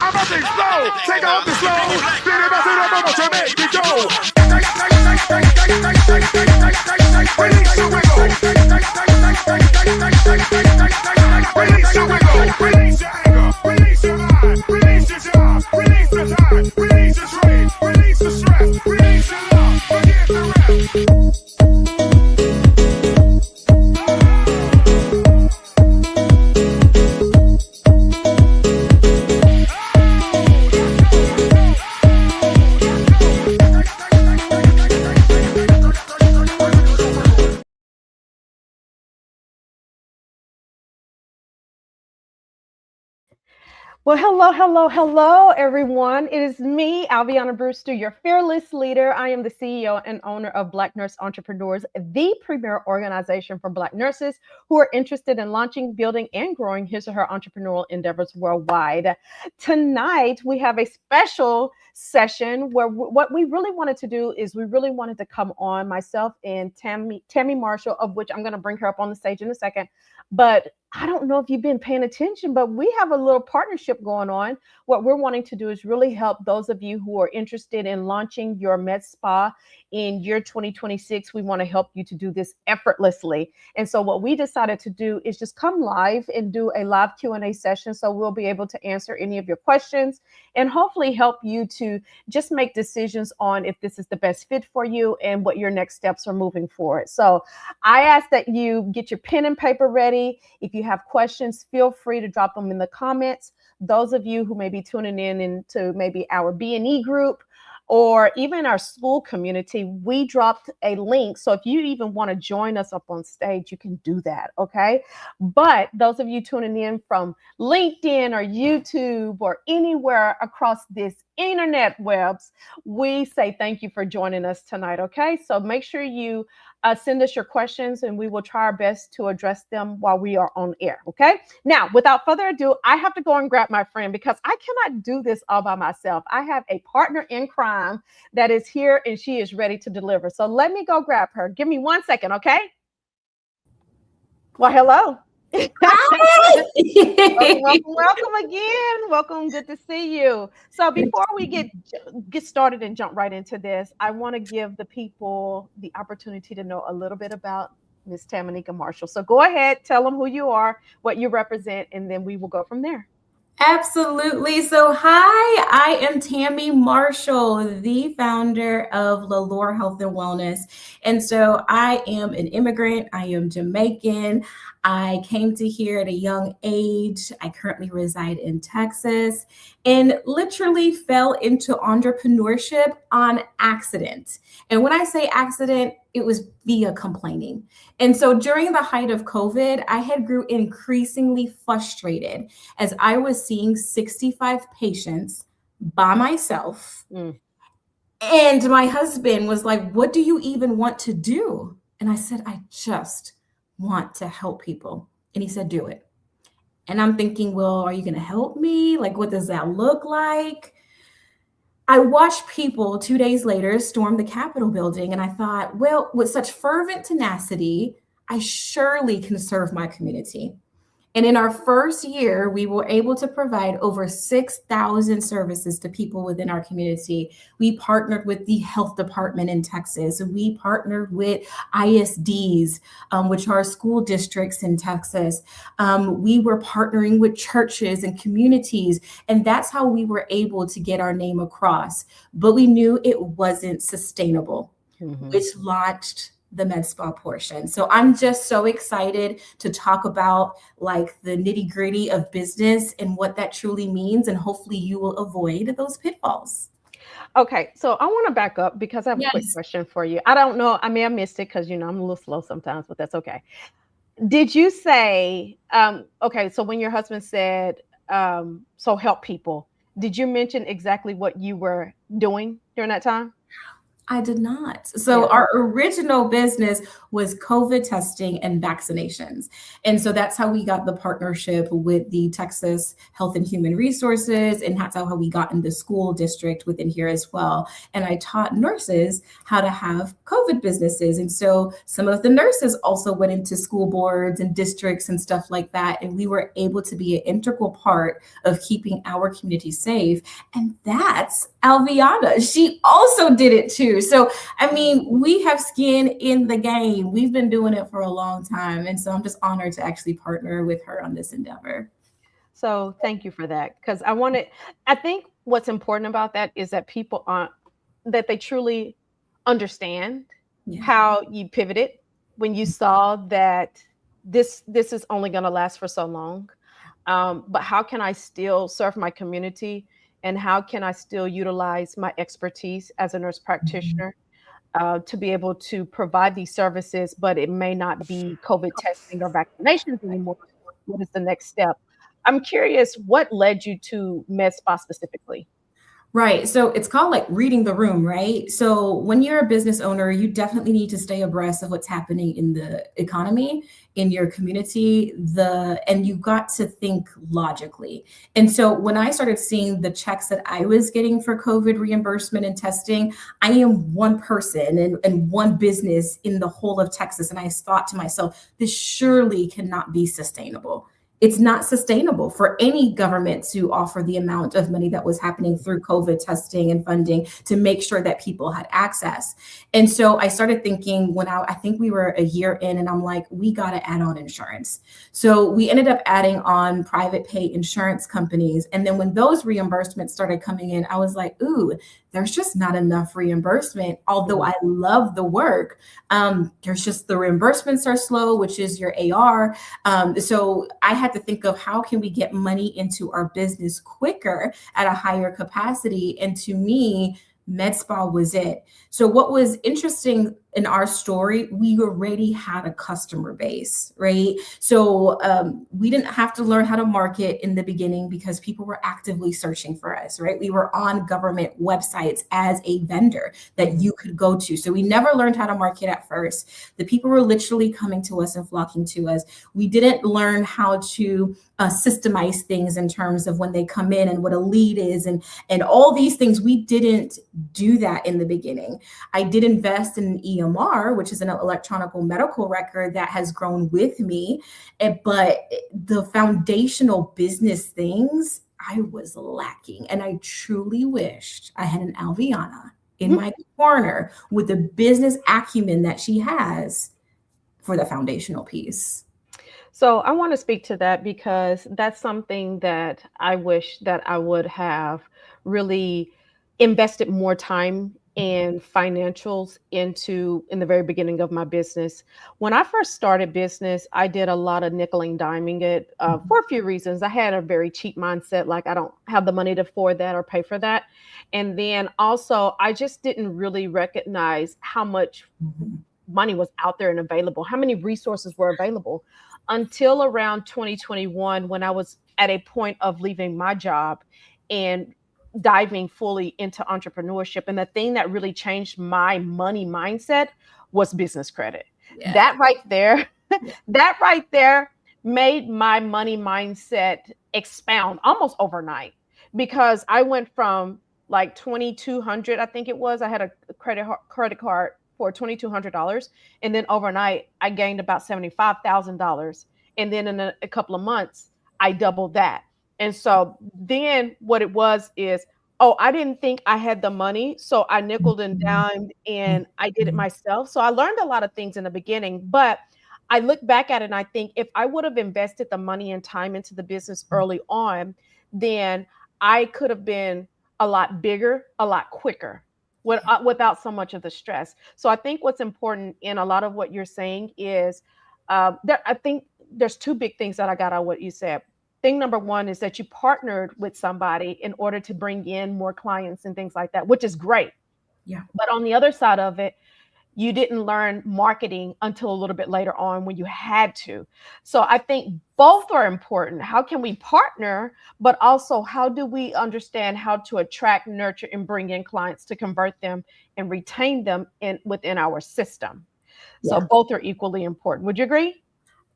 I'm about to explode. Take off the slow. Then about to the moment to make me go. Release your wiggle. Release your wiggle. Release your anger. Release your mind. Release your job. Release the time. Release your dream. Release the stress. Release your love. Forget the rest. Well, hello, everyone. It is me, Alviana Brewster, your fearless leader. I am the CEO and owner of Black Nurse Entrepreneurs, the premier organization for Black nurses who are interested in launching, building, and growing his or her entrepreneurial endeavors worldwide. Tonight, we have a special session where what we really wanted to do is we really wanted to come on, myself and Tammy Marshall, of which I'm going to bring her up on the stage in a second. But I don't know if you've been paying attention, but we have a little partnership going on. What we're wanting to do is really help those of you who are interested in launching your Medspa in year 2026. We want to help you to do this effortlessly. And so what we decided to do is just come live and do a live Q&A session. So we'll be able to answer any of your questions and hopefully help you to just make decisions on if this is the best fit for you and what your next steps are moving forward. So I ask that you get your pen and paper ready. If you have questions, feel free to drop them in the comments. Those of you who may be tuning in into maybe our B&E group or even our school community, we dropped a link. So if you even want to join us up on stage, you can do that, okay? But those of you tuning in from LinkedIn or YouTube or anywhere across this internet webs, we say thank you for joining us tonight, okay? So make sure you send us your questions and we will try our best to address them while we are on air, okay? Now, without further ado, I have to go and grab my friend because I cannot do this all by myself. I have a partner in crime that is here and she is ready to deliver. So let me go grab her. Give me 1 second, okay? Well, hello. welcome again. Welcome. Good to see you. So before we get started and jump right into this, I want to give the people the opportunity to know a little bit about Miss Tamanika Marshall. So go ahead, tell them who you are, what you represent, and then we will go from there. Absolutely. So, hi, I am Tammy Marshall, the founder of Lalore Health and Wellness. And so I am an immigrant. I am Jamaican. I came to here at a young age. I currently reside in Texas and literally fell into entrepreneurship on accident. And when I say accident, it was via complaining. And so during the height of COVID, I had grew increasingly frustrated as I was seeing 65 patients by myself. And my husband was like, "What do you even want to do?" And I said, "I just want to help people." And he said, "Do it." And I'm thinking, well, are you going to help me? Like, what does that look like? I watched people 2 days later storm the Capitol building. And I thought, well, with such fervent tenacity, I surely can serve my community. And in our first year, we were able to provide over 6,000 services to people within our community. We partnered with the health department in Texas. We partnered with ISDs, which are school districts in Texas. We were partnering with churches and communities. And that's how we were able to get our name across. But we knew it wasn't sustainable, which launched the Medspa portion. So I'm just so excited to talk about like the nitty gritty of business and what that truly means. And hopefully you will avoid those pitfalls. Okay, so I want to back up because I have a quick question for you. I don't know, I may have missed it because, I'm a little slow sometimes, but that's okay. Did you say, okay, so when your husband said, so help people, did you mention exactly what you were doing during that time? I did not. So Yeah. our original business was COVID testing and vaccinations. And so that's how we got the partnership with the Texas Health and Human Resources. And that's how we got in the school district within here as well. And I taught nurses how to have COVID businesses. And so some of the nurses also went into school boards and districts and stuff like that. And we were able to be an integral part of keeping our community safe. And that's Alviana. She also did it too. So, I mean, we have skin in the game. We've been doing it for a long time. And so I'm just honored to actually partner with her on this endeavor. So thank you for that. Because I think what's important about that is that people aren't, that they truly understand Yeah. how you pivoted when you saw that this is only going to last for so long. But how can I still serve my community, and how can I still utilize my expertise as a nurse practitioner to be able to provide these services, but it may not be COVID testing or vaccinations anymore. What is the next step? I'm curious, what led you to Medspa specifically? Right. So it's called like reading the room, right? So when you're a business owner, you definitely need to stay abreast of what's happening in the economy, in your community, and you got to think logically. And so when I started seeing the checks that I was getting for COVID reimbursement and testing, I am one person and one business in the whole of Texas. And I thought to myself, this surely cannot be sustainable. It's not sustainable for any government to offer the amount of money that was happening through COVID testing and funding to make sure that people had access. And so I started thinking when I think we were a year in, and I'm like, we got to add on insurance. So we ended up adding on private pay insurance companies. And then when those reimbursements started coming in, I was like, ooh, there's just not enough reimbursement. Although I love the work, there's just the reimbursements are slow, which is your AR. So I had to think of how can we get money into our business quicker at a higher capacity. And to me, Medspa was it. So what was interesting in our story, we already had a customer base, right? So we didn't have to learn how to market in the beginning because people were actively searching for us, right? We were on government websites as a vendor that you could go to. So we never learned how to market at first. The people were literally coming to us and flocking to us. We didn't learn how to systemize things in terms of when they come in and what a lead is and all these things. We didn't do that in the beginning. I did invest in an EMR, which is an electronic medical record that has grown with me. But the foundational business things, I was lacking. And I truly wished I had an Alviana in my corner with the business acumen that she has for the foundational piece. So I want to speak to that because that's something that I wish that I would have really invested more time and financials into in the very beginning of my business. When I first started business, I did a lot of nickel and diming it for a few reasons. I had a very cheap mindset, like I don't have the money to afford that or pay for that. And then also, I just didn't really recognize how much money was out there and available, how many resources were available until around 2021, when I was at a point of leaving my job and diving fully into entrepreneurship. And the thing that really changed my money mindset was business credit. Yeah. That right there, that right there made my money mindset expound almost overnight, because I went from like 2,200, I think it was. I had a credit card for $2,200, and then overnight I gained about $75,000, and then in a couple of months I doubled that. And so then what it was is, oh, I didn't think I had the money, so I nickeled and dimed and I did it myself. So I learned a lot of things in the beginning, but I look back at it and I think if I would have invested the money and time into the business early on, then I could have been a lot bigger, a lot quicker, without so much of the stress. So I think what's important in a lot of what you're saying is I think there's two big things that I got out of what you said. Thing number one is that you partnered with somebody in order to bring in more clients and things like that, which is great. Yeah. But on the other side of it, you didn't learn marketing until a little bit later on when you had to. So I think both are important. How can we partner, but also how do we understand how to attract, nurture, and bring in clients to convert them and retain them in within our system? So Yeah. both are equally important. Would you agree?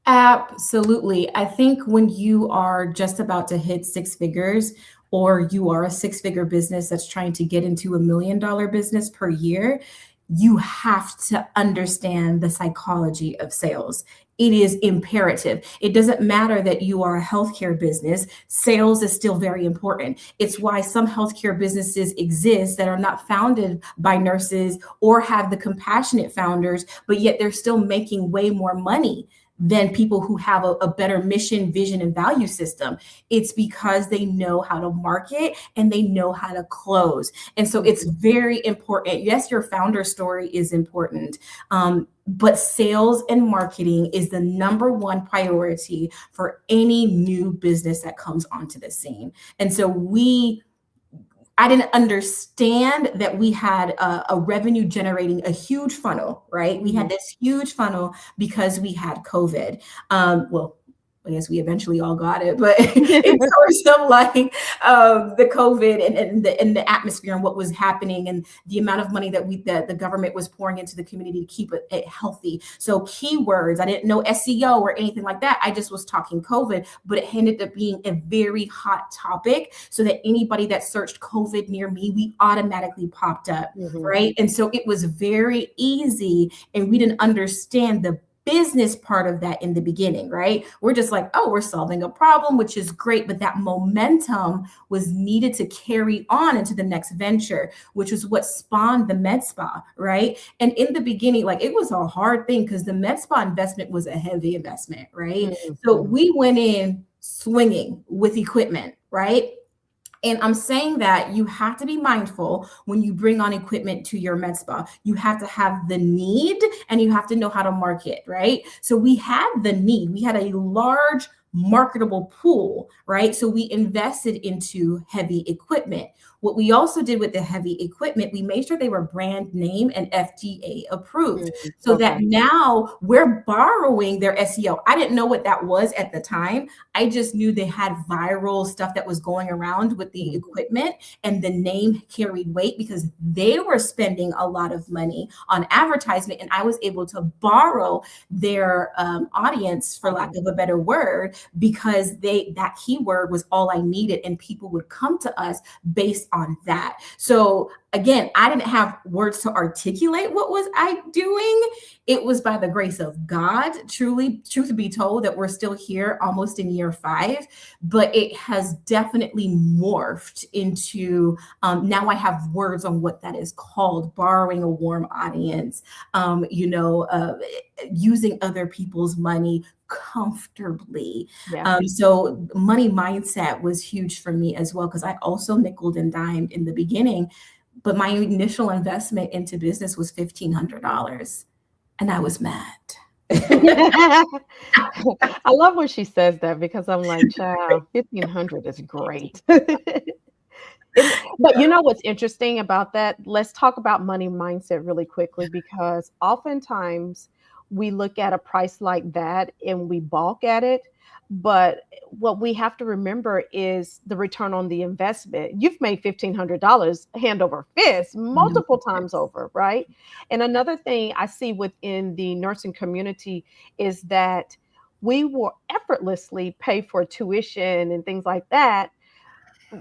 Absolutely. I think when you are just about to hit six figures, or you are a six-figure business that's trying to get into $1 million business per year, you have to understand the psychology of sales. It is imperative. It doesn't matter that you are a healthcare business, sales is still very important. It's why some healthcare businesses exist that are not founded by nurses or have the compassionate founders, but yet they're still making way more money than people who have a better mission, vision, and value system. It's because they know how to market and they know how to close. And so it's very important. Yes, your founder story is important, but sales and marketing is the number one priority for any new business that comes onto the scene. And so I didn't understand that we had a revenue generating a huge funnel, right? We had this huge funnel because we had COVID. Well, I guess we eventually all got it, but in terms of like the COVID and the atmosphere and what was happening and the amount of money that the government was pouring into the community to keep it healthy. So keywords, I didn't know SEO or anything like that. I just was talking COVID, but it ended up being a very hot topic so that anybody that searched COVID near me, we automatically popped up, right? And so it was very easy, and we didn't understand the business part of that in the beginning, right? We're just like, oh, we're solving a problem, which is great. But that momentum was needed to carry on into the next venture, which is what spawned the Medspa, right? And in the beginning, like it was a hard thing because the Medspa investment was a heavy investment, right? So we went in swinging with equipment, right? And I'm saying that you have to be mindful when you bring on equipment to your med spa. You have to have the need and you have to know how to market, right? So we had the need. We had a large marketable pool, right? So we invested into heavy equipment. What we also did with the heavy equipment, we made sure they were brand name and FDA approved so that now we're borrowing their SEO. I didn't know what that was at the time. I just knew they had viral stuff that was going around with the equipment, and the name carried weight because they were spending a lot of money on advertisement, and I was able to borrow their audience, for lack of a better word, because that keyword was all I needed, and people would come to us based on that. So again, I didn't have words to articulate what was I doing. It was by the grace of God, truth be told, that we're still here almost in year 5, but it has definitely morphed into now I have words on what that is called, borrowing a warm audience, using other people's money comfortably. So money mindset was huge for me as well, because I also nickeled and dimed in the beginning. But my initial investment into business was $1,500, and I was mad. I love when she says that because I'm like, child, 1,500 is great. But you know what's interesting about that? Let's talk about money mindset really quickly, because oftentimes we look at a price like that and we balk at it. But what we have to remember is the return on the investment. You've made $1,500 hand over fist multiple times over, right? And another thing I see within the nursing community is that we will effortlessly pay for tuition and things like that.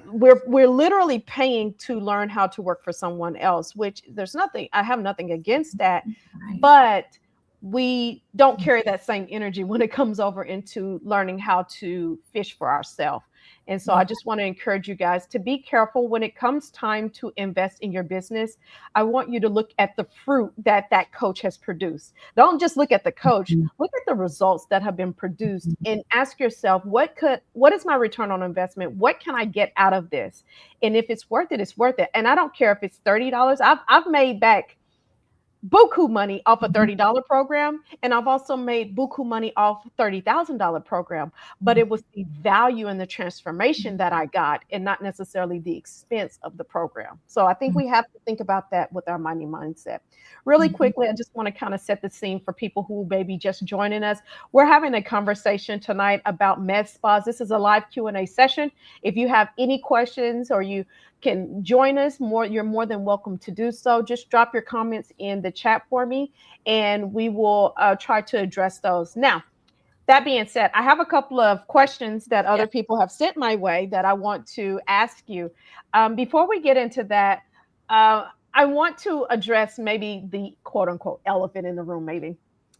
We're literally paying to learn how to work for someone else, which I have nothing against that, but we don't carry that same energy when it comes over into learning how to fish for ourselves. And so I just want to encourage you guys to be careful when it comes time to invest in your business. I want you to look at the fruit that coach has produced. Don't just look at the coach, look at the results that have been produced and ask yourself, what is my return on investment? What can I get out of this? And if it's worth it, it's worth it. And I don't care if it's $30. I've made back buku money off a $30 program, and I've also made buku money off $30,000 program. But it was the value and the transformation that I got, and not necessarily the expense of the program. So I think we have to think about that with our money mindset. Really quickly, I just want to kind of set the scene for people who may be just joining us. We're having a conversation tonight about med spas. This is a live Q&A session. If you have any questions or you can join us you're more than welcome to do so. Just drop your comments in the chat for me, and we will try to address those. Now, that being said, I have a couple of questions that other people have sent my way that I want to ask you. Before we get into that, I want to address maybe the quote unquote elephant in the room, maybe.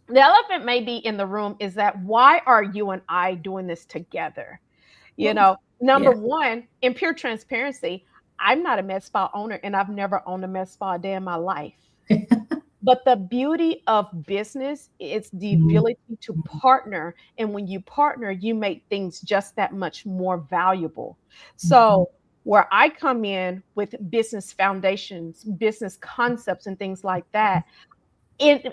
The elephant maybe in the room is that why are you and I doing this together? You know, number one, in pure transparency, I'm not a med spa owner, and I've never owned a med spa a day in my life. But the beauty of business is the ability to partner. And when you partner, you make things just that much more valuable. So where I come in with business foundations, business concepts, and things like that,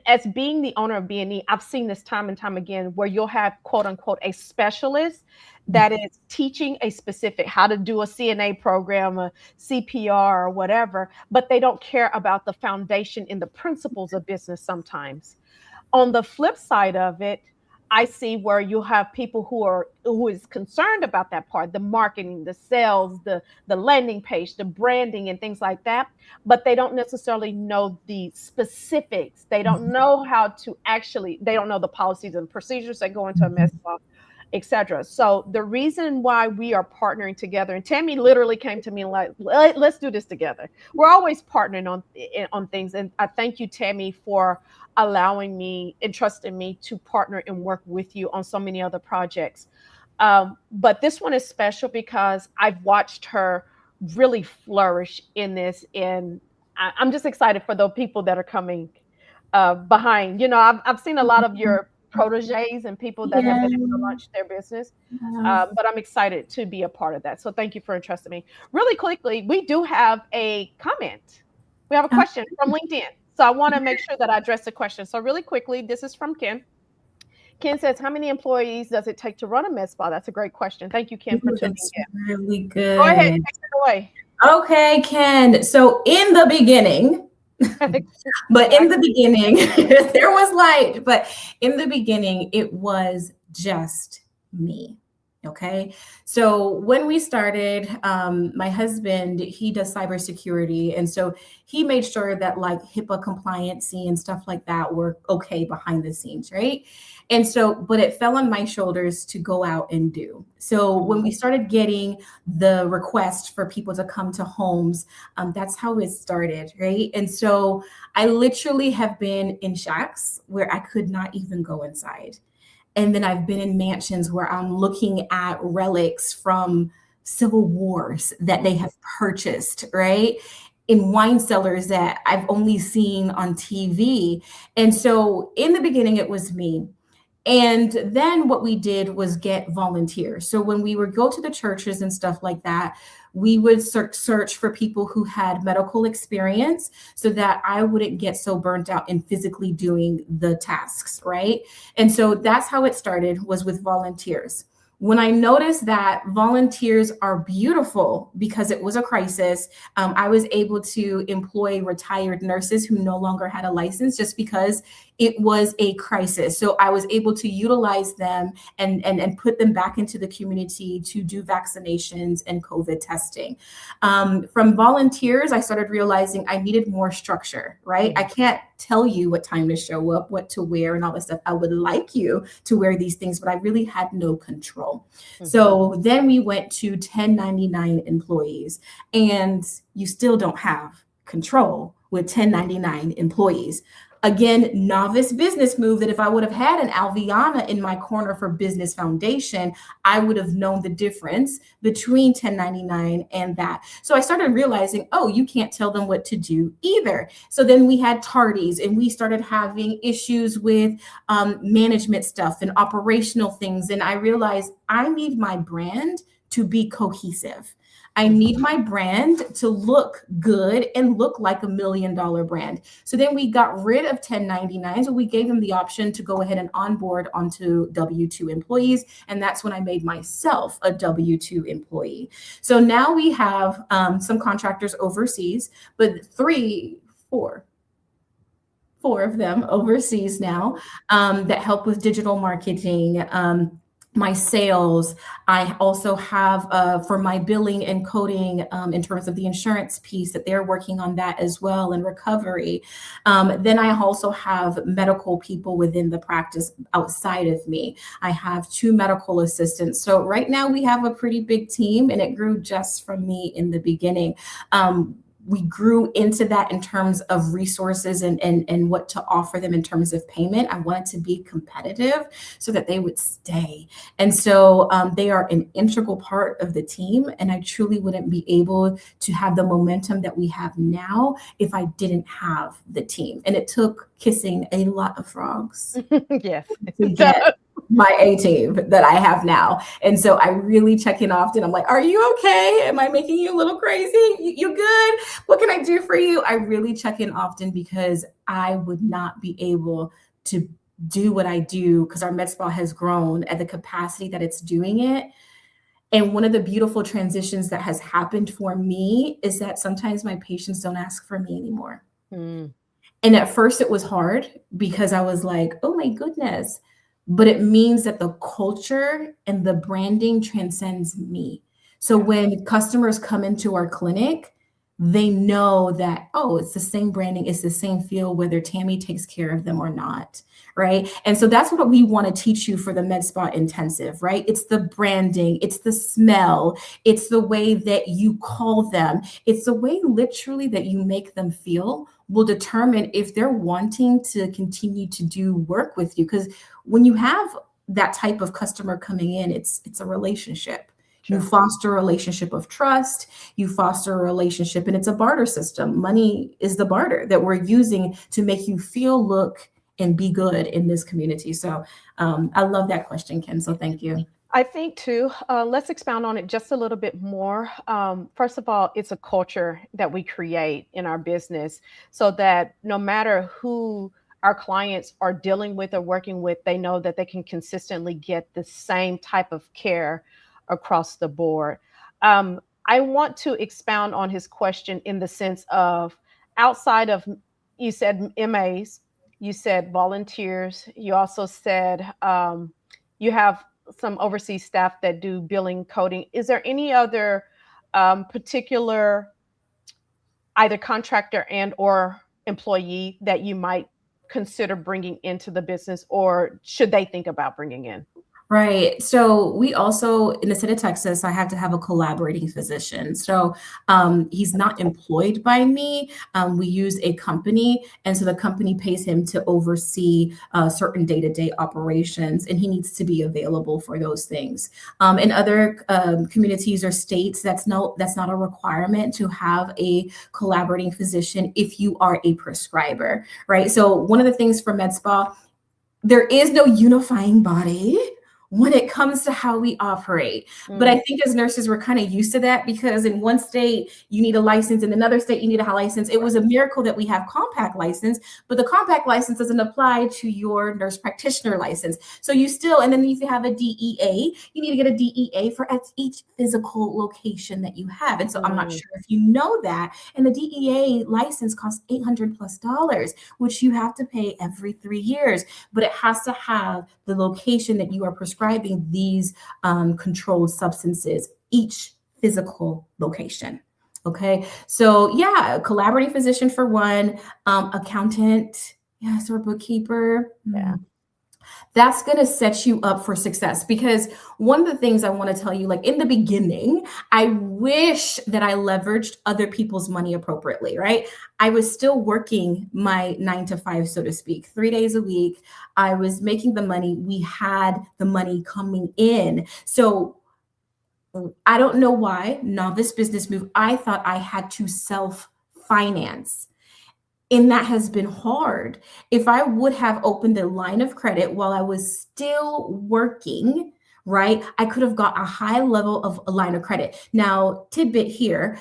as being the owner of B&E, I've seen this time and time again where you'll have quote unquote a specialist that is teaching a specific how to do a CNA program, a CPR or whatever, but they don't care about the foundation and the principles of business sometimes. On the flip side of it, I see where you'll have people who is concerned about that part, the marketing, the sales, the landing page, the branding and things like that, but they don't necessarily know the specifics. They don't know they don't know the policies and procedures that go into a med spa, etc. So the reason why we are partnering together, and Tammy literally came to me like, let's do this together. We're always partnering on things. And I thank you, Tammy, for allowing me and trusting me to partner and work with you on so many other projects. But this one is special because I've watched her really flourish in this. And I'm just excited for the people that are coming behind. You know, I've seen a lot of your proteges and people that have been able to launch their business. But I'm excited to be a part of that. So thank you for entrusting me. Really quickly, we do have a comment. We have a question from LinkedIn. So I want to make sure that I address the question. So really quickly, this is from Ken. Ken says, how many employees does it take to run a med spa? That's a great question. Thank you, Ken, for tuning in. Really good. Go ahead, take it away. Okay, Ken. So in the beginning, but in the beginning, there was light, but in the beginning, it was just me. Okay. So when we started, my husband, he does cybersecurity. And so he made sure that like HIPAA compliancy and stuff like that were okay behind the scenes. Right. And so, but it fell on my shoulders to go out and do. So when we started getting the request for people to come to homes, that's how it started. Right. And so I literally have been in shacks where I could not even go inside. And then I've been in mansions where I'm looking at relics from civil wars that they have purchased, right? In wine cellars that I've only seen on TV. And so in the beginning, it was me. And then what we did was get volunteers. So when we would go to the churches and stuff like that, we would search for people who had medical experience so that I wouldn't get so burnt out in physically doing the tasks, right? And so that's how it started, was with volunteers. When I noticed that volunteers are beautiful because it was a crisis, I was able to employ retired nurses who no longer had a license just because it was a crisis. So I was able to utilize them and put them back into the community to do vaccinations and COVID testing. From volunteers, I started realizing I needed more structure, right? I can't tell you what time to show up, what to wear, and all this stuff. I would like you to wear these things, but I really had no control. So then we went to 1099 employees, and you still don't have control with 1099 employees. Again, novice business move that if I would have had an Alviana in my corner for business foundation, I would have known the difference between 1099 and that. So I started realizing, oh, you can't tell them what to do either. So then we had tardies and we started having issues with management stuff and operational things. And I realized I need my brand to be cohesive. I need my brand to look good and look like $1 million brand. So then we got rid of 1099s, but we gave them the option to go ahead and onboard onto W-2 employees. And that's when I made myself a W-2 employee. So now we have some contractors overseas, but four of them overseas now that help with digital marketing, my sales. I also have for my billing and coding in terms of the insurance piece that they're working on that as well, and recovery. Then I also have medical people within the practice outside of me. I have 2 medical assistants. So right now we have a pretty big team, and it grew just from me in the beginning. We grew into that in terms of resources and what to offer them in terms of payment. I wanted to be competitive so that they would stay. And so they are an integral part of the team. And I truly wouldn't be able to have the momentum that we have now if I didn't have the team. And it took kissing a lot of frogs Yes. to get my A team that I have now. And so I really check in often. I'm like, are you okay? Am I making you a little crazy? You good? What can I do for you? I really check in often because I would not be able to do what I do because our Medspa has grown at the capacity that it's doing it. And one of the beautiful transitions that has happened for me is that sometimes my patients don't ask for me anymore. And at first it was hard because I was like, oh my goodness. But it means that the culture and the branding transcends me. So when customers come into our clinic, they know that, oh, it's the same branding, it's the same feel, whether Tammy takes care of them or not, right? And so that's what we want to teach you for the Medspa Intensive, right? It's the branding, it's the smell, it's the way that you call them, it's the way literally that you make them feel will determine if they're wanting to continue to do work with you. Because when you have that type of customer coming in, it's a relationship. Sure. You foster a relationship of trust, you foster a relationship, and it's a barter system. Money is the barter that we're using to make you feel, look, and be good in this community. So I love that question, Ken. So thank you. I think too, let's expound on it just a little bit more. First of all, it's a culture that we create in our business so that no matter who our clients are dealing with or working with, they know that they can consistently get the same type of care across the board. I want to expound on his question in the sense of outside of, you said MAs, you said volunteers, you also said you have some overseas staff that do billing, coding. Is there any other particular either contractor and or employee that you might consider bringing into the business, or should they think about bringing in? Right. So we also, in the state of Texas, I have to have a collaborating physician. So he's not employed by me. We use a company. And so the company pays him to oversee certain day-to-day operations, and he needs to be available for those things. In other communities or states, that's not a requirement to have a collaborating physician if you are a prescriber, right? So one of the things for Medspa, there is no unifying body when it comes to how we operate. But I think as nurses, we're kind of used to that because in one state, you need a license. In another state, you need a license. It was a miracle that we have compact license, but the compact license doesn't apply to your nurse practitioner license. So you still, and then if you have a DEA, you need to get a DEA for each physical location that you have. And so I'm not sure if you know that. And the DEA license costs $800+, which you have to pay every 3 years, but it has to have the location that you are prescribing these controlled substances, each physical location. Okay, so yeah, collaborating physician for one, accountant, yes, or bookkeeper. Yeah. That's going to set you up for success, because one of the things I want to tell you, like in the beginning, I wish that I leveraged other people's money appropriately, right? I was still working my 9 to 5, so to speak, 3 days a week. I was making the money. We had the money coming in. So I don't know why, novice business move, I thought I had to self-finance. And that has been hard. If I would have opened a line of credit while I was still working, right? I could have got a high level of a line of credit. Now, tidbit here,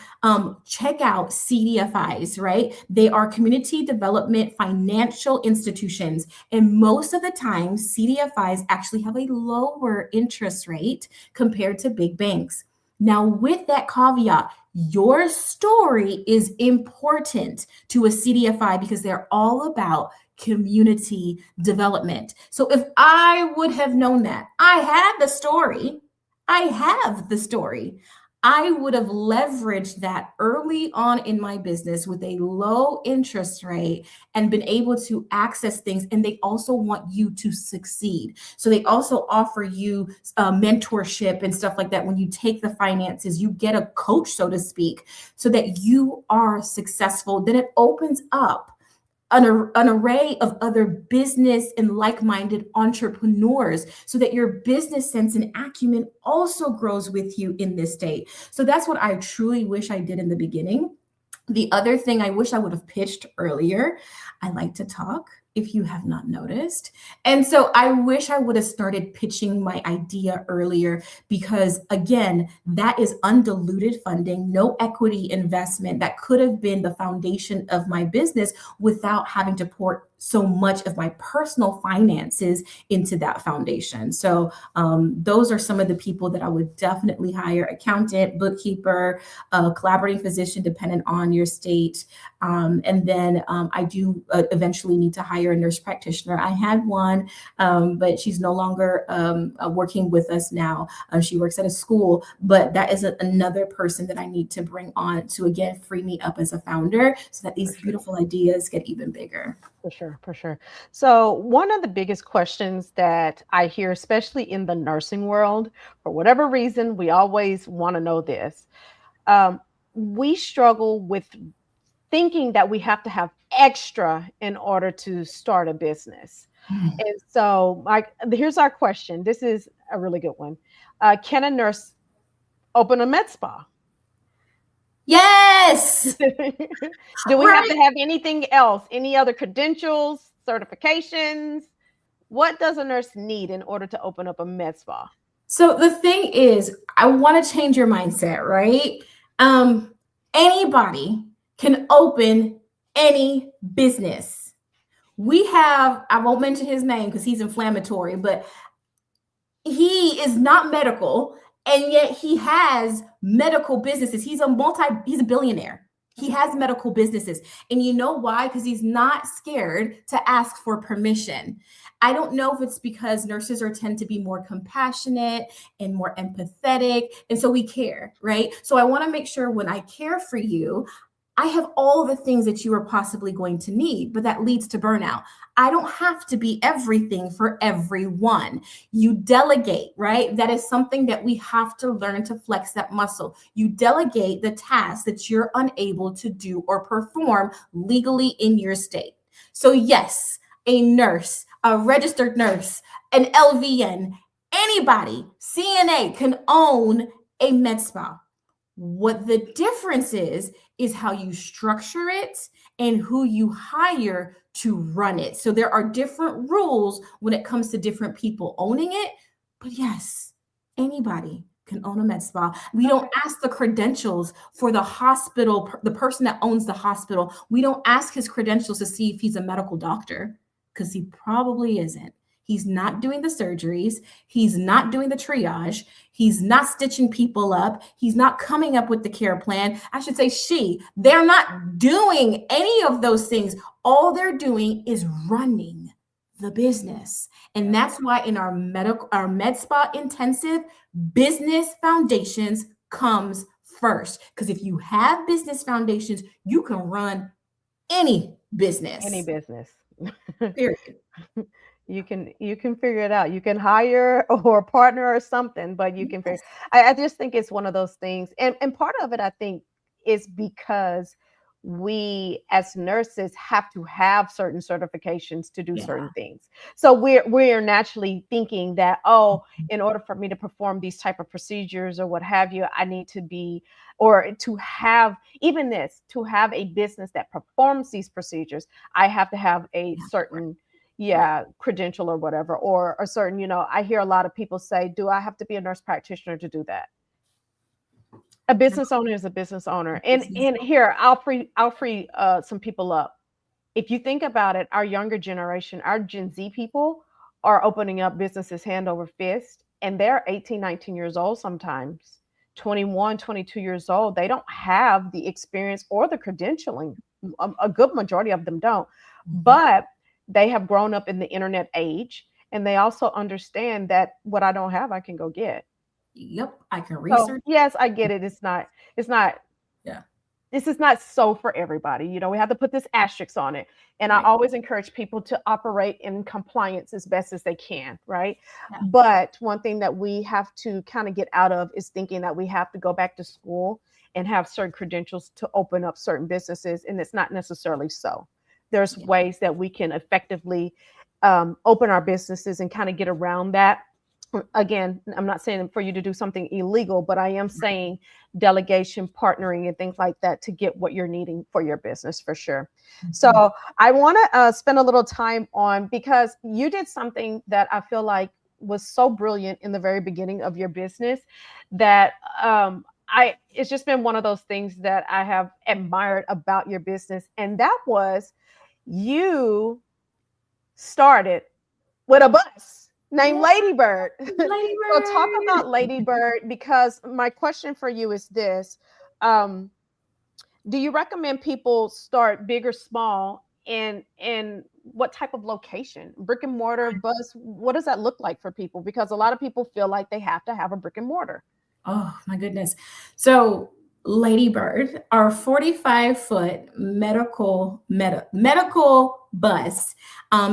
check out CDFIs, right? They are community development financial institutions. And most of the time, CDFIs actually have a lower interest rate compared to big banks. Now, with that caveat, your story is important to a CDFI because they're all about community development. So if I would have known that, I had the story, I have the story. I would have leveraged that early on in my business with a low interest rate and been able to access things. And they also want you to succeed. So they also offer you mentorship and stuff like that. When you take the finances, you get a coach, so to speak, so that you are successful. Then it opens up an array of other business and like-minded entrepreneurs so that your business sense and acumen also grows with you in this state. So that's what I truly wish I did in the beginning. The other thing I wish I would have pitched earlier, I like to talk, if you have not noticed. And so I wish I would have started pitching my idea earlier because, again, that is undiluted funding, no equity investment that could have been the foundation of my business without having to pour so much of my personal finances into that foundation. So those are some of the people that I would definitely hire: accountant, bookkeeper, collaborating physician, dependent on your state. And then I do eventually need to hire a nurse practitioner. I had one, but she's no longer working with us now. She works at a school, but that is another person that I need to bring on to, again, free me up as a founder so that these beautiful ideas get even bigger. For sure, for sure. So one of the biggest questions that I hear, especially in the nursing world, for whatever reason, we always want to know this. We struggle with thinking that we have to have extra in order to start a business. And so here's our question. This is a really good one. Can a nurse open a med spa? Yes. Do we have to have anything else? Any other credentials, certifications? What does a nurse need in order to open up a med spa? So the thing is, I want to change your mindset, right? Anybody can open any business. We have, I won't mention his name because he's inflammatory, but he is not medical. And yet he has medical businesses. He's a billionaire. He has medical businesses. And you know why? Because he's not scared to ask for permission. I don't know if it's because nurses tend to be more compassionate and more empathetic. And so we care, right? So I want to make sure when I care for you, I have all the things that you are possibly going to need, but that leads to burnout. I don't have to be everything for everyone. You delegate, right? That is something that we have to learn to flex that muscle. You delegate the tasks that you're unable to do or perform legally in your state. So yes, a nurse, a registered nurse, an LVN, anybody, CNA can own a med spa. What the difference is how you structure it and who you hire to run it. So there are different rules when it comes to different people owning it. But yes, anybody can own a med spa. We don't ask the credentials for the hospital, the person that owns the hospital. We don't ask his credentials to see if he's a medical doctor, because he probably isn't. He's not doing the surgeries. He's not doing the triage. He's not stitching people up. He's not coming up with the care plan. I should say they're not doing any of those things. All they're doing is running the business. And that's why in our med spa intensive, business foundations comes first. Because if you have business foundations, you can run any business. Any business. Period. You can figure it out. You can hire or a partner or something, but you can figure. I just think it's one of those things. And part of it, I think, is because we as nurses have to have certain certifications to do certain things. So we're naturally thinking that, in order for me to perform these type of procedures or what have you, I need to be, or to have even this, to have a business that performs these procedures, I have to have a certain credential or whatever, or a certain, I hear a lot of people say, do I have to be a nurse practitioner to do that? A business owner is a business owner. And here, I'll free some people up. If you think about it, our younger generation, our Gen Z people are opening up businesses hand over fist, and they're 18, 19 years old sometimes, 21, 22 years old. They don't have the experience or the credentialing. A good majority of them don't, but they have grown up in the internet age, and they also understand that what I don't have, I can go get. Yep, I can So research. yes, I get it. It's not Yeah, this is not so for everybody. We have to put this asterisk on it. And I right. always encourage people to operate in compliance as best as they can, right? Yeah, But one thing that we have to kind of get out of is thinking that we have to go back to school and have certain credentials to open up certain businesses. And it's not necessarily so. There's yeah, ways that we can effectively open our businesses and kind of get around that. Again, I'm not saying for you to do something illegal, but I am saying delegation, partnering, and things like that to get what you're needing for your business for sure. mhm. So I want to spend a little time on, because you did something that I feel like was so brilliant in the very beginning of your business that it's just been one of those things that I have admired about your business, and that was you started with a bus named Yeah, Ladybird. Lady So talk Bird. about Ladybird, because my question for you is this. Um, do you recommend people start big or small, and what type of location? Brick and mortar, bus, what does that look like for people? Because a lot of people feel like they have to have a brick and mortar. Oh my goodness. So Lady Bird, our 45-foot medical bus.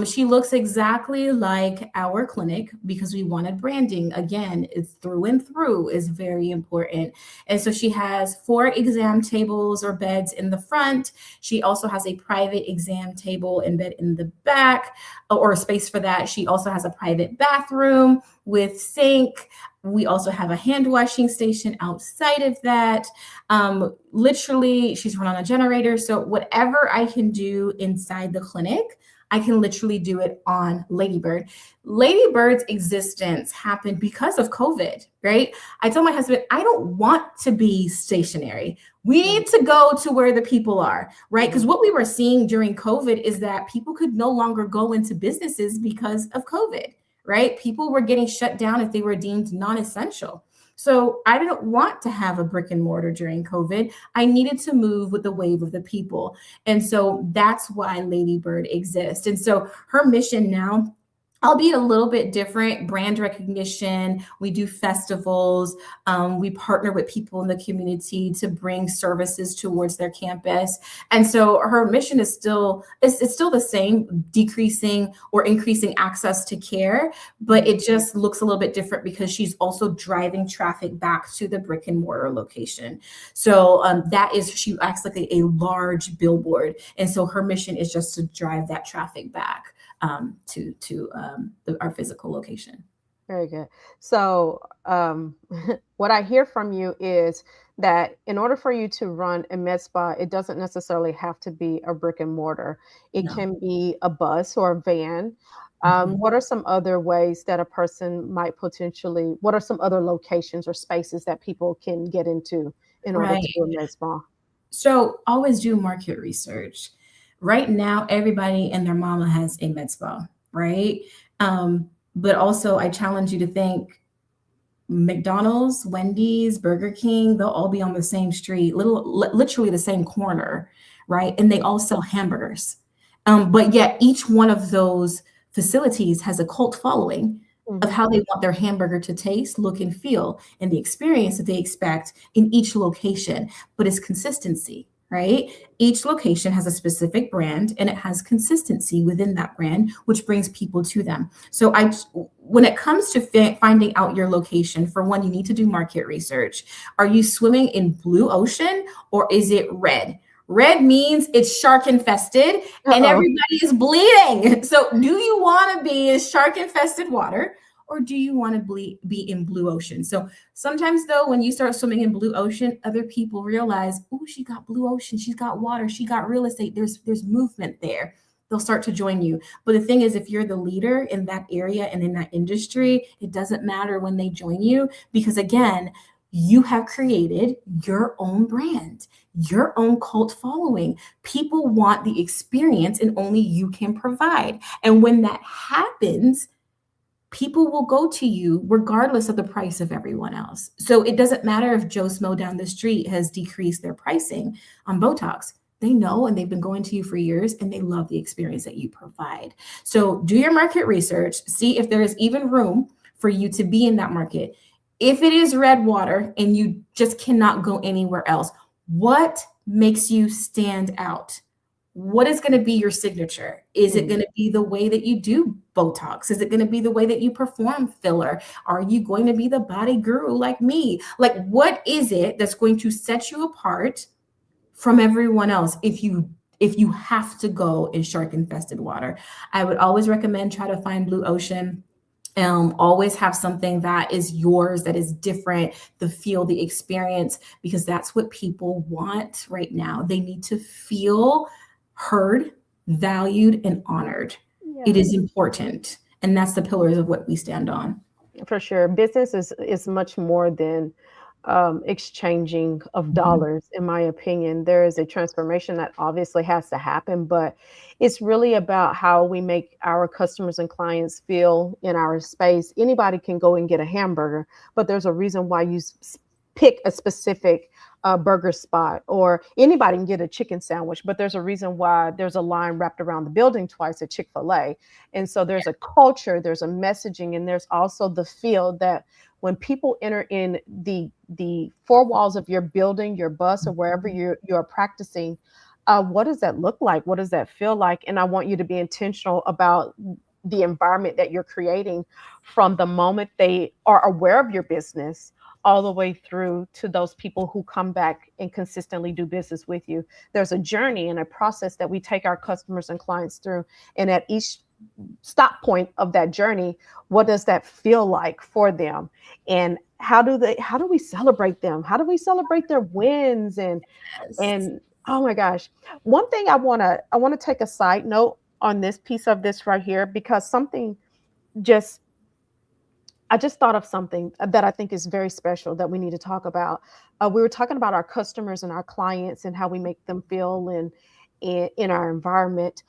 She looks exactly like our clinic because we wanted branding. Again, it's through and through is very important. And so she has 4 exam tables or beds in the front. She also has a private exam table and bed in the back, or space for that. She also has a private bathroom with sink. We also have a hand washing station outside of that. Literally, she's run on a generator. So whatever I can do inside the clinic, I can literally do it on Ladybird. Ladybird's existence happened because of COVID, right? I told my husband, I don't want to be stationary. We need to go to where the people are, right? Because what we were seeing during COVID is that people could no longer go into businesses because of COVID, right? People were getting shut down if they were deemed non-essential. So I didn't want to have a brick and mortar during COVID. I needed to move with the wave of the people. And so that's why Ladybird exists. And so her mission now, albeit a little bit different, brand recognition. We do festivals. We partner with people in the community to bring services towards their campus. And so her mission is still, it's still the same, decreasing or increasing access to care, but it just looks a little bit different because she's also driving traffic back to the brick and mortar location. So she acts like a large billboard. And so her mission is just to drive that traffic back to our physical location. Very good. So, what I hear from you is that in order for you to run a med spa, it doesn't necessarily have to be a brick and mortar. It No. can be a bus or a van. Mhm. What are some other ways that a person might potentially, what are some other locations or spaces that people can get into in order to Right. do a med spa? So always do market research. Right now, everybody and their mama has a med spa, right? But also, I challenge you to think McDonald's, Wendy's, Burger King, they'll all be on the same street, literally the same corner, right? And they all sell hamburgers. But yet, each one of those facilities has a cult following of Mhm. how they want their hamburger to taste, look, and feel, and the experience that they expect in each location. But it's consistency, right? Each location has a specific brand and it has consistency within that brand, which brings people to them. So when it comes to finding out your location, for one, you need to do market research. Are you swimming in blue ocean or is it red? Red means it's shark infested and Uh-oh. everybody is bleeding. So do you want to be in shark infested water or do you want to be in blue ocean? So sometimes though, when you start swimming in blue ocean, other people realize, oh, she got blue ocean, she's got water, she got real estate. There's movement there. they'll start to join you. But the thing is, if you're the leader in that area and in that industry, it doesn't matter when they join you, because again, you have created your own brand, your own cult following. People want the experience and only you can provide. And when that happens, people will go to you regardless of the price of everyone else. So it doesn't matter if Joe Smo down the street has decreased their pricing on Botox. They know, and they've been going to you for years, and they love the experience that you provide. So do your market research, see if there is even room for you to be in that market. If it is red water and you just cannot go anywhere else, what makes you stand out? What is going to be your signature? Is it going to be the way that you do Botox? Is it going to be the way that you perform filler? Are you going to be the body guru like me? Like, what is it that's going to set you apart from everyone else if you have to go in shark infested water? I would always recommend try to find blue ocean. Always have something that is yours, that is different, the feel, the experience, because that's what people want right now. They need to feel heard, valued, and honored. Yeah. It is important. And that's the pillars of what we stand on. For sure. Business is much more than exchanging of dollars, in my opinion. There is a transformation that obviously has to happen, but it's really about how we make our customers and clients feel in our space. Anybody can go and get a hamburger, but there's a reason why you pick a specific burger spot, or anybody can get a chicken sandwich, but there's a reason why there's a line wrapped around the building twice at Chick-fil-A. And so there's a culture, there's a messaging, and there's also the feel that when people enter in the four walls of your building, your bus, or wherever you're practicing, what does that look like? What does that feel like? And I want you to be intentional about the environment that you're creating from the moment they are aware of your business all the way through to those people who come back and consistently do business with you. There's a journey and a process that we take our customers and clients through. And at each stop point of that journey, what does that feel like for them? And how do we celebrate them? How do we celebrate their wins? And oh my gosh, one thing I want to take a side note on this piece of this right here, because I just thought of something that I think is very special that we need to talk about. We were talking about our customers and our clients and how we make them feel in our environment.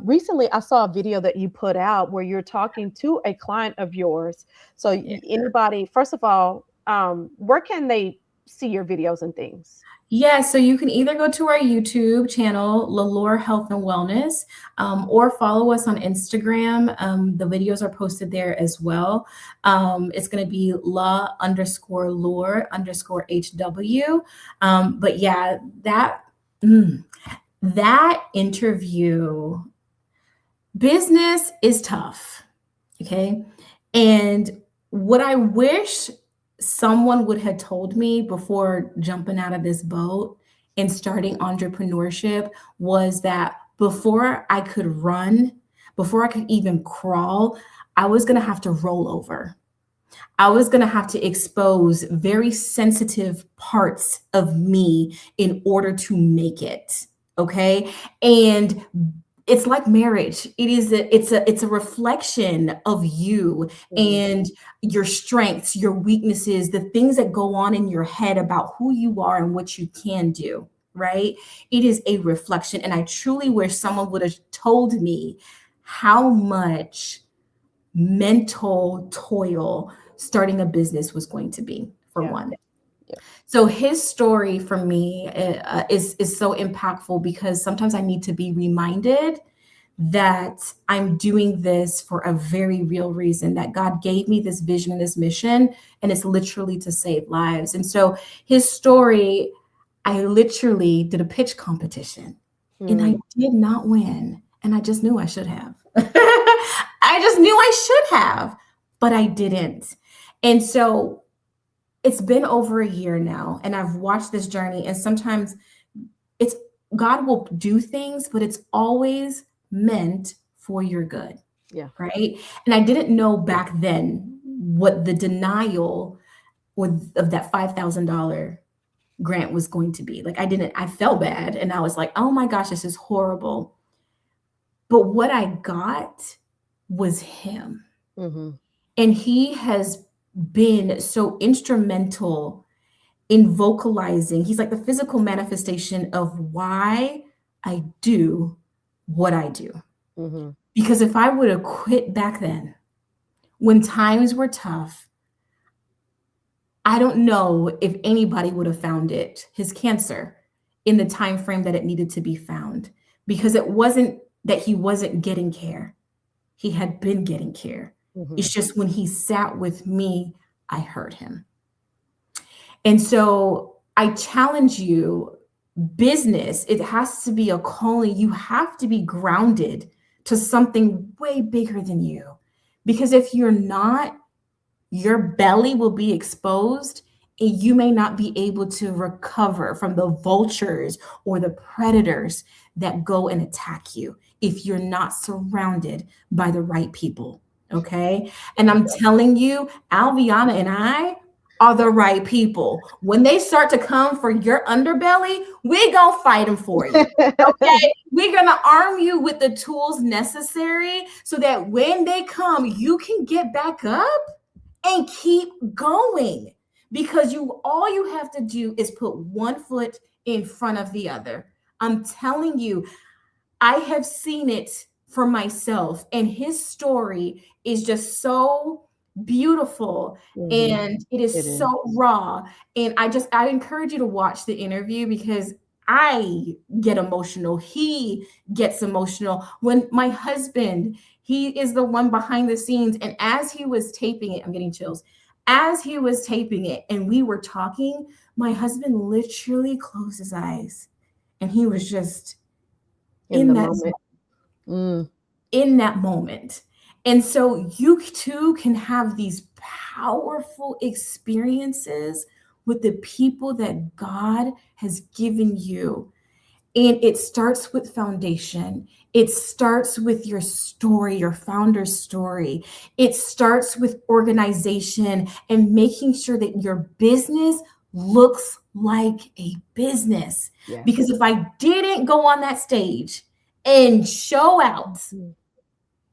Recently, I saw a video that you put out where you're talking to a client of yours. So anybody, first of all, where can they see your videos and things? Yeah, so you can either go to our YouTube channel, Lalore Health and Wellness, or follow us on Instagram. The videos are posted there as well. It's going to be _lore_HW. But yeah, that interview, business is tough. Okay. And what I wish someone would have told me before jumping out of this boat and starting entrepreneurship was that before I could run, before I could even crawl, I was going to have to roll over. I was going to have to expose very sensitive parts of me in order to make it. Okay. And it's like marriage. It's a reflection of you and your strengths, your weaknesses, the things that go on in your head about who you are and what you can do, right? It is a reflection. And I truly wish someone would have told me how much mental toil starting a business was going to be, for one. Yeah. So his story for me is so impactful, because sometimes I need to be reminded that I'm doing this for a very real reason, that God gave me this vision and this mission, and it's literally to save lives. And so his story, I literally did a pitch competition and I did not win. And I just knew I should have. I just knew I should have, but I didn't. And so it's been over a year now, and I've watched this journey, and sometimes God will do things, but it's always meant for your good. Yeah. Right. And I didn't know back then what the denial of that $5,000 grant was going to be. Like I felt bad, and I was like, oh my gosh, this is horrible. But what I got was him. Mm-hmm. And he has been so instrumental in vocalizing. He's like the physical manifestation of why I do what I do. Mm-hmm. Because if I would have quit back then, when times were tough, I don't know if anybody would have found it, his cancer, in the time frame that it needed to be found. Because it wasn't that he wasn't getting care. He had been getting care. Mm-hmm. It's just when he sat with me, I heard him. And so I challenge you, business, it has to be a calling. You have to be grounded to something way bigger than you. Because if you're not, your belly will be exposed and you may not be able to recover from the vultures or the predators that go and attack you if you're not surrounded by the right people. Okay. And I'm telling you, Alviana and I are the right people. When they start to come for your underbelly, we're going to fight them for you. Okay. We're going to arm you with the tools necessary so that when they come, you can get back up and keep going, because all you have to do is put one foot in front of the other. I'm telling you, I have seen it for myself, and his story is just so beautiful. Mm-hmm. And it is so raw. And I encourage you to watch the interview, because I get emotional. He gets emotional. When my husband, he is the one behind the scenes. And as he was taping it, I'm getting chills. As he was taping it and we were talking, my husband literally closed his eyes and he was just in the moment. In that moment. And so you too can have these powerful experiences with the people that God has given you. And it starts with foundation. It starts with your story, your founder's story. It starts with organization and making sure that your business looks like a business. Yes. Because if I didn't go on that stage and show out,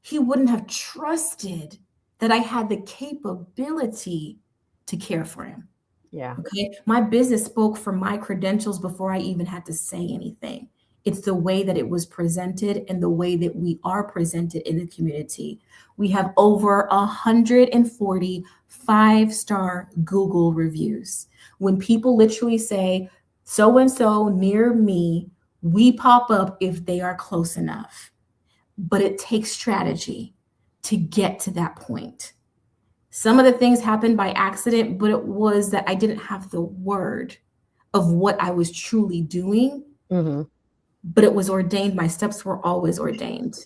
he wouldn't have trusted that I had the capability to care for him. Yeah. Okay. My business spoke for my credentials before I even had to say anything. It's the way that it was presented and the way that we are presented in the community. We have over 140 5-star Google reviews. When people literally say, so and so near me, we pop up if they are close enough. But it takes strategy to get to that point. Some of the things happened by accident, but it was that I didn't have the word of what I was truly doing, but it was ordained. My steps were always ordained.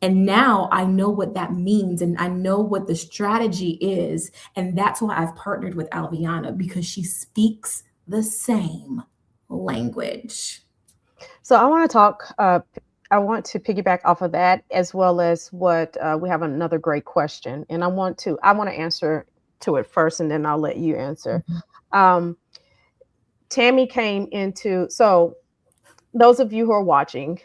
And now I know what that means and I know what the strategy is. And that's why I've partnered with Alviana, because she speaks the same language. So I want to talk, I want to piggyback off of that, as well as what we have another great question. And I want to answer to it first, and then I'll let you answer. Tammy came into, so those of you who are watching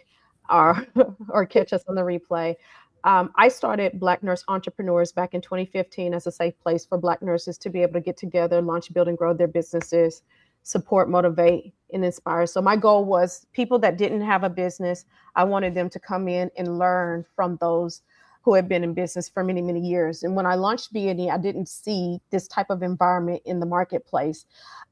or catch us on the replay, I started Black Nurse Entrepreneurs back in 2015 as a safe place for Black nurses to be able to get together, launch, build, and grow their businesses, support, motivate, and inspire. So my goal was people that didn't have a business, I wanted them to come in and learn from those who have been in business for many, many years. And when I launched B&E, I didn't see this type of environment in the marketplace.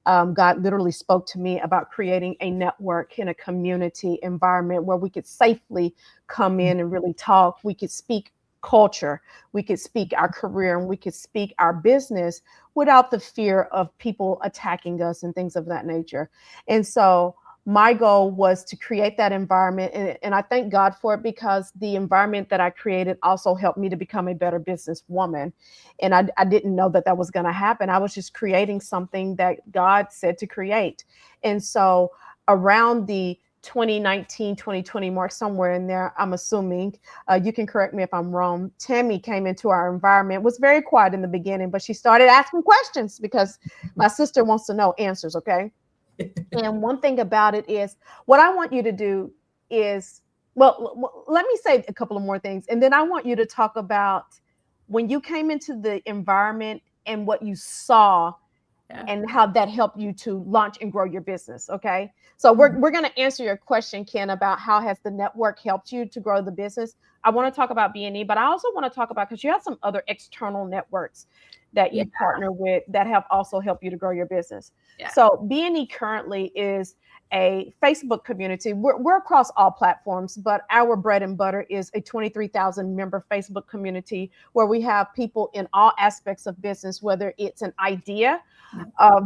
God literally spoke to me about creating a network in a community environment where we could safely come in and really talk. We could speak culture, we could speak our career, and we could speak our business without the fear of people attacking us and things of that nature. And so my goal was to create that environment. And I thank God for it, because the environment that I created also helped me to become a better businesswoman. And I didn't know that was going to happen. I was just creating something that God said to create. And so around the 2019, 2020 mark, somewhere in there, I'm assuming, you can correct me if I'm wrong, Tammy came into our environment, was very quiet in the beginning, but she started asking questions because my sister wants to know answers, okay? And one thing about it is, what I want you to do is Let me say a couple of more things, and then I want you to talk about when you came into the environment and what you saw Yeah. and how that helped you to launch and grow your business. Okay. So we're going to answer your question, Ken, about how has the network helped you to grow the business. I want to talk about B&E, but I also want to talk about, because you have some other external networks that Yeah. you partner with that have also helped you to grow your business. Yeah. So B&E currently is a Facebook community. We're across all platforms, but our bread and butter is a 23,000 member Facebook community where we have people in all aspects of business, whether it's an idea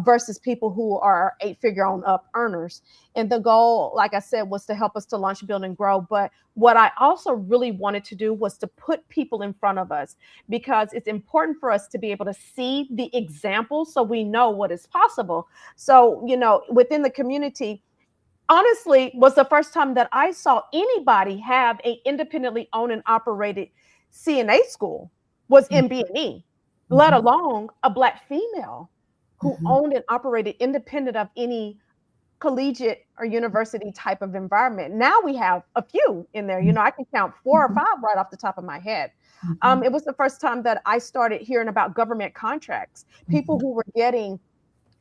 versus people who are 8-figure on up earners. And the goal, like I said, was to help us to launch, build, and grow. But what I also really wanted to do was to put people in front of us, because it's important for us to be able to see the example so we know what is possible. So, within the community, honestly, was the first time that I saw anybody have a independently owned and operated CNA school was in B&E, let alone a Black female who owned and operated independent of any collegiate or university type of environment. Now we have a few in there. I can count 4 or 5 right off the top of my head. It was the first time that I started hearing about government contracts, people who were getting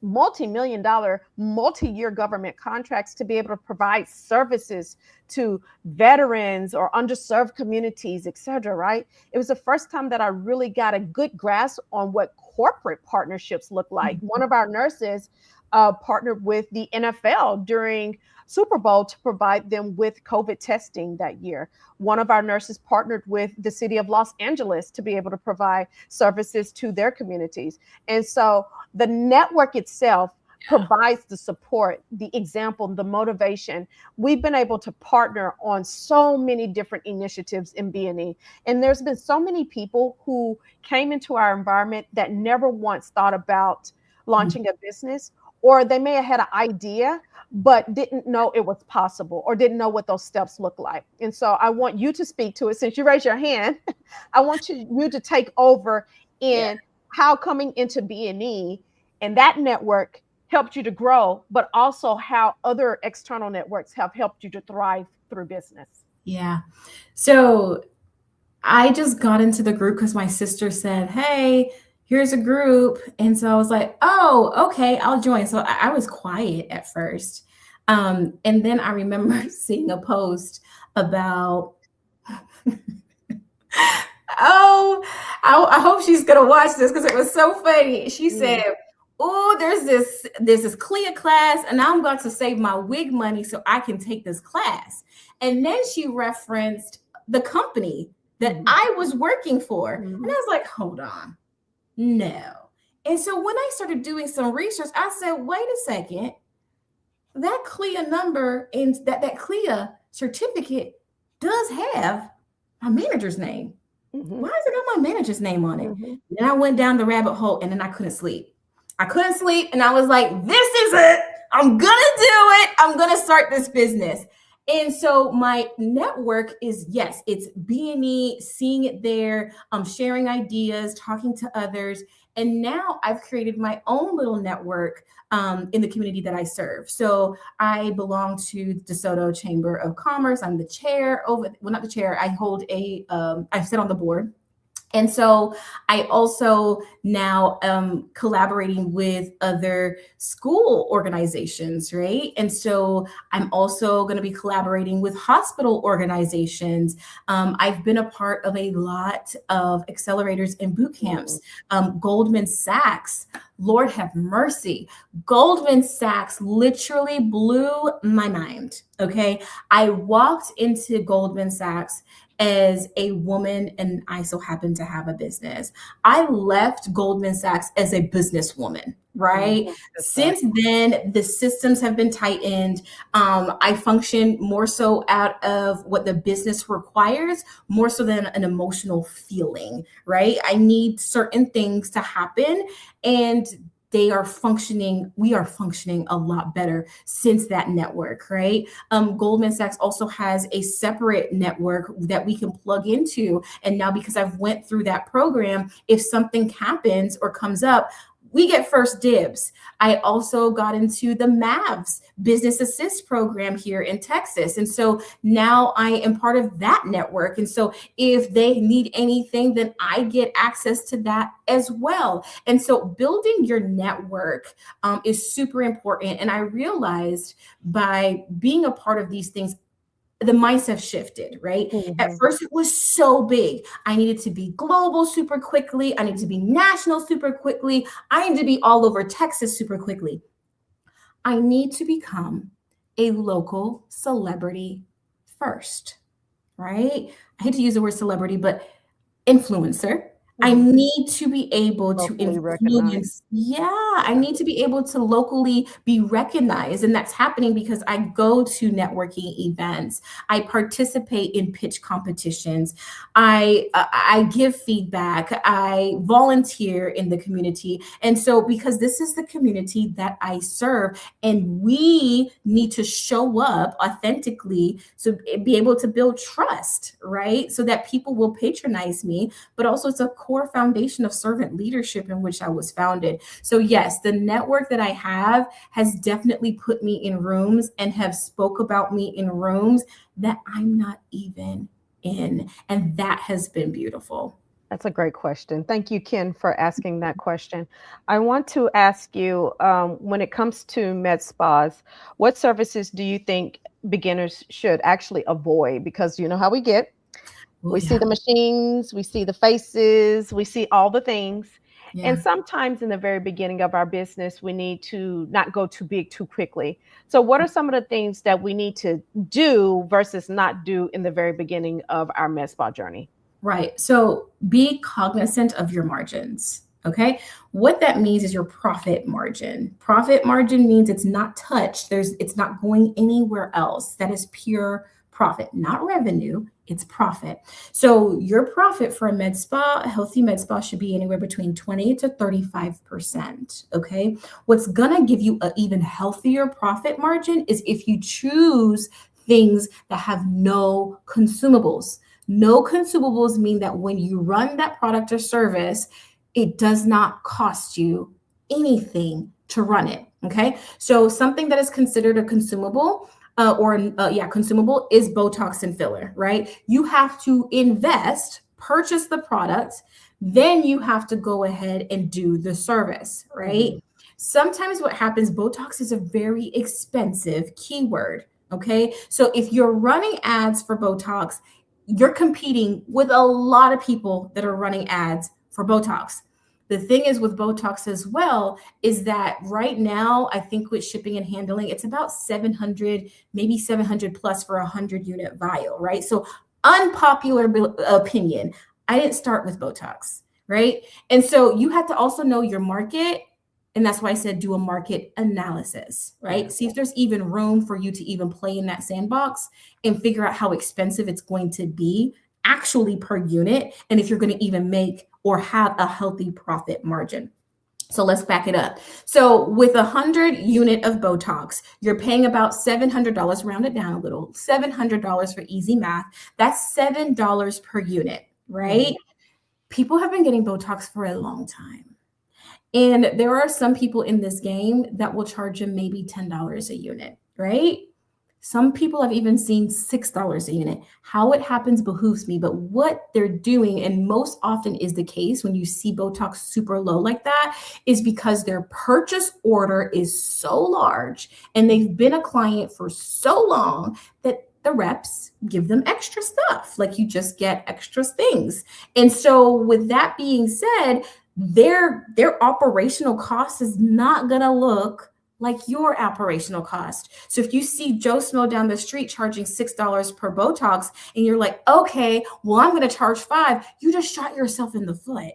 multi-million dollar, multi-year government contracts to be able to provide services to veterans or underserved communities, etc. Right? It was the first time that I really got a good grasp on what corporate partnerships look like. One of our nurses partnered with the NFL during Super Bowl to provide them with COVID testing that year. One of our nurses partnered with the city of Los Angeles to be able to provide services to their communities. And so the network itself provides the support, the example, the motivation. We've been able to partner on so many different initiatives in B&E. And there's been so many people who came into our environment that never once thought about launching a business, or they may have had an idea, but didn't know it was possible or didn't know what those steps look like. And so I want you to speak to it. Since you raised your hand, I want you to take over in how coming into B&E and that network helped you to grow, but also how other external networks have helped you to thrive through business. Yeah. So I just got into the group because my sister said, hey, here's a group. And so I was like, oh, okay, I'll join. So I was quiet at first. And then I remember seeing a post about, oh, I hope she's going to watch this because it was so funny. She said, oh, there's this CLIA class and I'm about to save my wig money so I can take this class. And then she referenced the company that I was working for. And I was like, hold on. No. And so when I started doing some research, I said, wait a second, that CLIA number and that CLIA certificate does have my manager's name. Why has it got my manager's name on it? Then I went down the rabbit hole and then I couldn't sleep. And I was like, this is it. I'm going to do it. I'm going to start this business. And so my network is, yes, it's B&E, seeing it there, sharing ideas, talking to others. And now I've created my own little network in the community that I serve. So I belong to the DeSoto Chamber of Commerce. I'm the chair not the chair. I hold I sit on the board. And so I also now am collaborating with other school organizations, right? And so I'm also going to be collaborating with hospital organizations. I've been a part of a lot of accelerators and boot camps. Goldman Sachs, Lord have mercy. Goldman Sachs literally blew my mind, okay? I walked into Goldman Sachs as a woman, and I so happen to have a business. I left Goldman Sachs as a businesswoman, right? Since then, the systems have been tightened. I function more so out of what the business requires, more so than an emotional feeling, right? I need certain things to happen, and we are functioning a lot better since that network, right? Goldman Sachs also has a separate network that we can plug into. And now because I've went through that program, if something happens or comes up, we get first dibs. I also got into the MAVS Business Assist program here in Texas. And so now I am part of that network. And so if they need anything, then I get access to that as well. And so building your network is super important. And I realized by being a part of these things, the mindset shifted, right? At first, it was so big. I needed to be global super quickly. I needed to be national super quickly. I need to be all over Texas super quickly. I need to become a local celebrity first, right? I hate to use the word celebrity, but influencer. I need to be able to Locally recognized. influence. Yeah, I need to be able to locally be recognized. And that's happening because I go to networking events. I participate in pitch competitions. I give feedback. I volunteer in the community. And so because this is the community that I serve, and we need to show up authentically to be able to build trust, right? So that people will patronize me, but also it's a core foundation of servant leadership in which I was founded. So yes, the network that I have has definitely put me in rooms and have spoke about me in rooms that I'm not even in. And that has been beautiful. That's a great question. Thank you, Ken, for asking that question. I want to ask you, when it comes to med spas, what services do you think beginners should actually avoid? Because you know how we get. Oh, We see yeah. the machines, we see the faces, we see all the things. And Yeah. sometimes in the very beginning of our business, we need to not go too big too quickly. So, what are some of the things that we need to do versus not do in the very beginning of our med spa journey? Right. So be cognizant of your margins. Okay. What that means is your profit margin. Profit margin means it's not touched. It's not going anywhere else. That is pure profit, not revenue. It's profit. So your profit for a med spa, a healthy med spa should be anywhere between 20 to 35%. Okay. What's gonna give you an even healthier profit margin is if you choose things that have no consumables. No consumables mean that when you run that product or service, it does not cost you anything to run it. Okay. So something that is considered a consumable consumable is Botox and filler, right? You have to invest, purchase the product, then you have to go ahead and do the service, right? Mhm. Sometimes what happens, Botox is a very expensive keyword. Okay. So if you're running ads for Botox, you're competing with a lot of people that are running ads for Botox. The thing is with Botox as well is that right now, I think with shipping and handling, it's about 700, maybe 700 plus for a 100-unit vial, right? So unpopular opinion, I didn't start with Botox, right? And so you have to also know your market. And that's why I said do a market analysis, right? Yeah. See if there's even room for you to even play in that sandbox and figure out how expensive it's going to be actually per unit, and if you're going to even make or have a healthy profit margin. So let's back it up. So with 100 unit of Botox, you're paying about $700, round it down a little, $700 for easy math. That's $7 per unit, right? Mhm. People have been getting Botox for a long time. And there are some people in this game that will charge them maybe $10 a unit, right? Some people have even seen $6 a unit. How it happens behooves me, but what they're doing, and most often is the case when you see Botox super low like that, is because their purchase order is so large and they've been a client for so long that the reps give them extra stuff. Like you just get extra things. And so, with that being said, their operational cost is not going to look like your operational cost. So if you see Joe Smo down the street charging $6 per Botox and you're like, okay, well, I'm going to charge $5, you just shot yourself in the foot.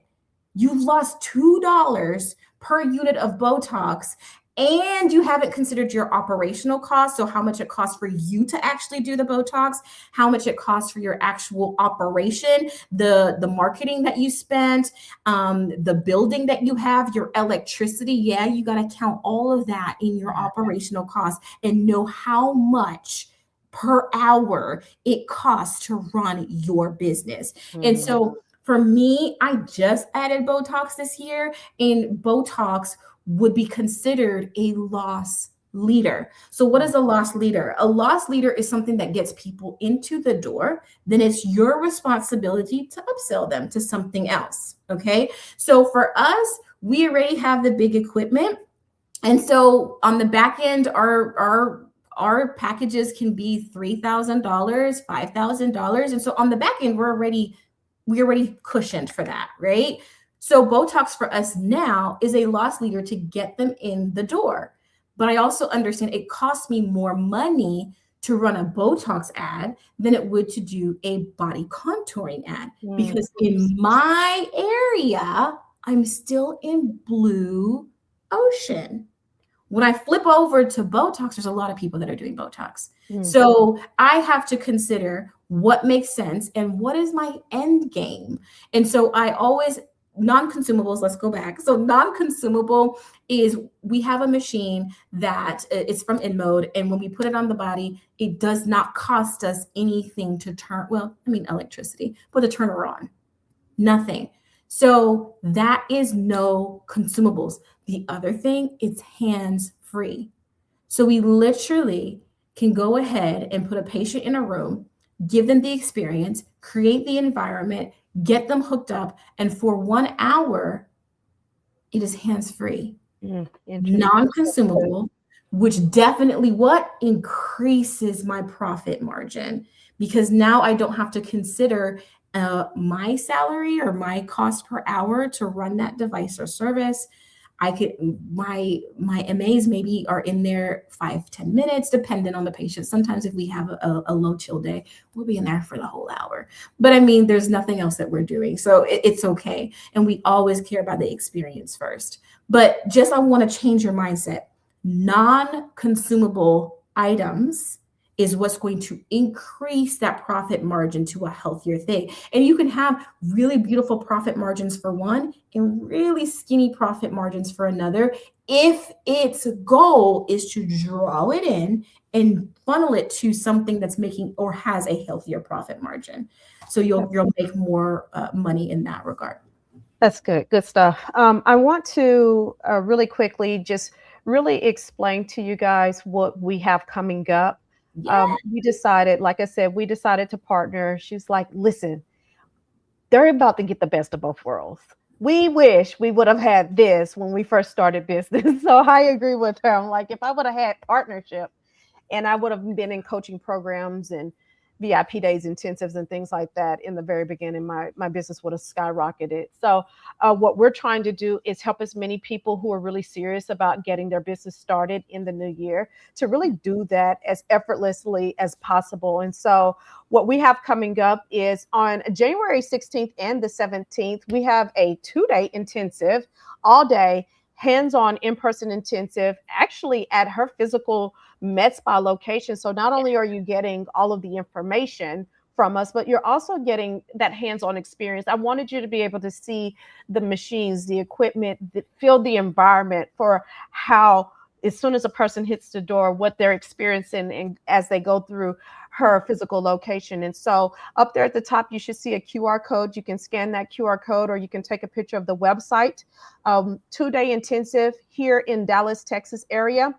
You've lost $2 per unit of Botox, and you haven't considered your operational cost. So how much it costs for you to actually do the Botox, how much it costs for your actual operation, the marketing that you spent, the building that you have, your electricity. Yeah, you got to count all of that in your operational cost and know how much per hour it costs to run your business. And Mhm. so For me, I just added Botox this year, and Botox would be considered a loss leader. So, what is a loss leader? A loss leader is something that gets people into the door. Then it's your responsibility to upsell them to something else. Okay. So, for us, we already have the big equipment. And so on the back end, our packages can be $3,000, $5,000. And so on the back end, we already cushioned for that, right? So Botox for us now is a loss leader to get them in the door. But I also understand it costs me more money to run a Botox ad than it would to do a body contouring ad. Because in my area, I'm still in blue ocean. When I flip over to Botox, there's a lot of people that are doing Botox. So I have to consider what makes sense and what is my end game. And so I always, non-consumables, let's go back. So non-consumable is we have a machine that it's from InMode. And when we put it on the body, it does not cost us anything to turn, well, I mean, electricity, but to turn her on, nothing. So that is no consumables. The other thing, it's hands-free. So we literally can go ahead and put a patient in a room, give them the experience, create the environment, get them hooked up, and for 1 hour, it is hands-free, non-consumable, which definitely what increases my profit margin, because now I don't have to consider my salary or my cost per hour to run that device or service. I could, my MAs maybe are in there 5-10 minutes, depending on the patient. Sometimes if we have a low chill day, we'll be in there for the whole hour. But I mean, there's nothing else that we're doing. So it's okay. And we always care about the experience first. But just, I want to change your mindset. Non-consumable items is what's going to increase that profit margin to a healthier thing. And you can have really beautiful profit margins for one and really skinny profit margins for another if its goal is to draw it in and funnel it to something that's making or has a healthier profit margin. So you'll make more money in that regard. That's good. Good stuff. I want to really quickly just really explain to you guys what we have coming up. We decided, like I said, we decided to partner. She's like, listen, they're about to get the best of both worlds. We wish we would have had this when we first started business. So I agree with her. I'm like, if I would have had partnership and I would have been in coaching programs and VIP days, intensives, and things like that in the very beginning, my business would have skyrocketed. So what we're trying to do is help as many people who are really serious about getting their business started in the new year to really do that as effortlessly as possible. And so what we have coming up is on January 16th and the 17th, we have a 2-day intensive, all day, hands-on in-person intensive, actually at her physical Medspa location. So not only are you getting all of the information from us, but you're also getting that hands-on experience. I wanted you to be able to see the machines, the equipment, feel the environment for how, as soon as a person hits the door, what they're experiencing and as they go through her physical location. And so up there at the top, you should see a QR code. You can scan that QR code or you can take a picture of the website. 2-day intensive here in Dallas, Texas area.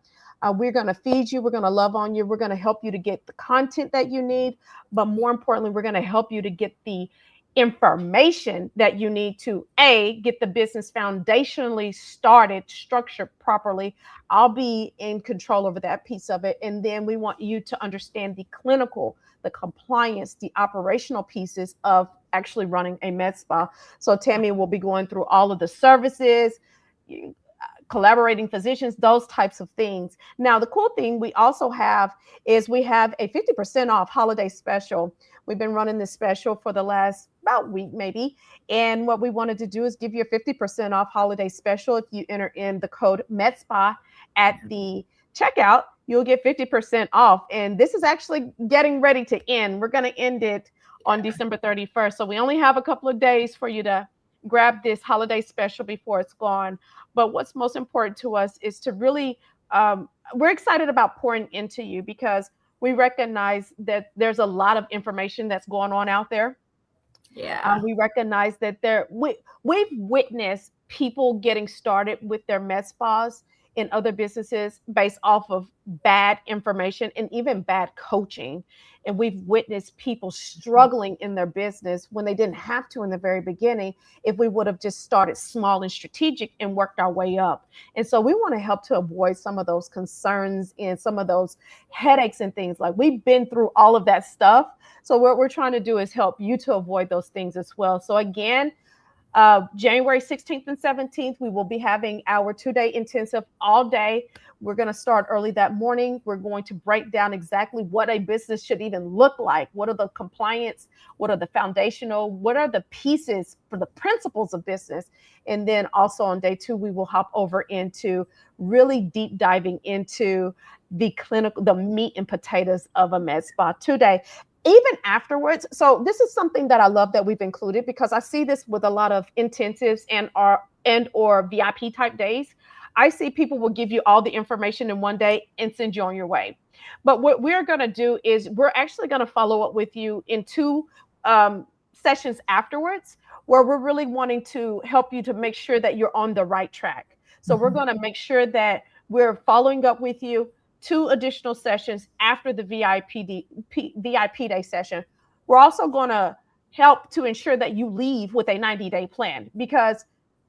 We're going to feed you. We're going to love on you. We're going to help you to get the content that you need. But more importantly, we're going to help you to get the information that you need to get the business foundationally started, structured properly. I'll be in control over that piece of it. And then we want you to understand the clinical, the compliance, the operational pieces of actually running a med spa. So Tammy will be going through all of the services, collaborating physicians, those types of things. Now, the cool thing we also have is we have a 50% off holiday special. We've been running this special for the last about week, maybe. And what we wanted to do is give you a 50% off holiday special. If you enter in the code Medspa at the checkout, you'll get 50% off. And this is actually getting ready to end. We're going to end it on December 31st. So we only have a couple of days for you to grab this holiday special before it's gone. But what's most important to us is to really, we're excited about pouring into you because we recognize that there's a lot of information that's going on out there. Yeah. We recognize that we've witnessed people getting started with their med spas in other businesses based off of bad information and even bad coaching. And we've witnessed people struggling in their business when they didn't have to in the very beginning if we would have just started small and strategic and worked our way up. And so we want to help to avoid some of those concerns and some of those headaches and things. Like we've been through all of that stuff. So what we're trying to do is help you to avoid those things as well. So again, January 16th and 17th, we will be having our 2-day intensive all day. We're going to start early that morning. We're going to break down exactly what a business should even look like. What are the compliance? What are the foundational? What are the pieces for the principles of business? And then also on day 2, we will hop over into really deep diving into the meat and potatoes of a med spa 2-day. Even afterwards, so this is something that I love that we've included because I see this with a lot of intensives and or VIP type days. I see people will give you all the information in one day and send you on your way. But what we're going to do is we're actually going to follow up with you in 2 sessions afterwards, where we're really wanting to help you to make sure that you're on the right track. So we're going to make sure that we're following up with you 2 additional sessions after the VIP day session. We're also going to help to ensure that you leave with a 90-day plan because,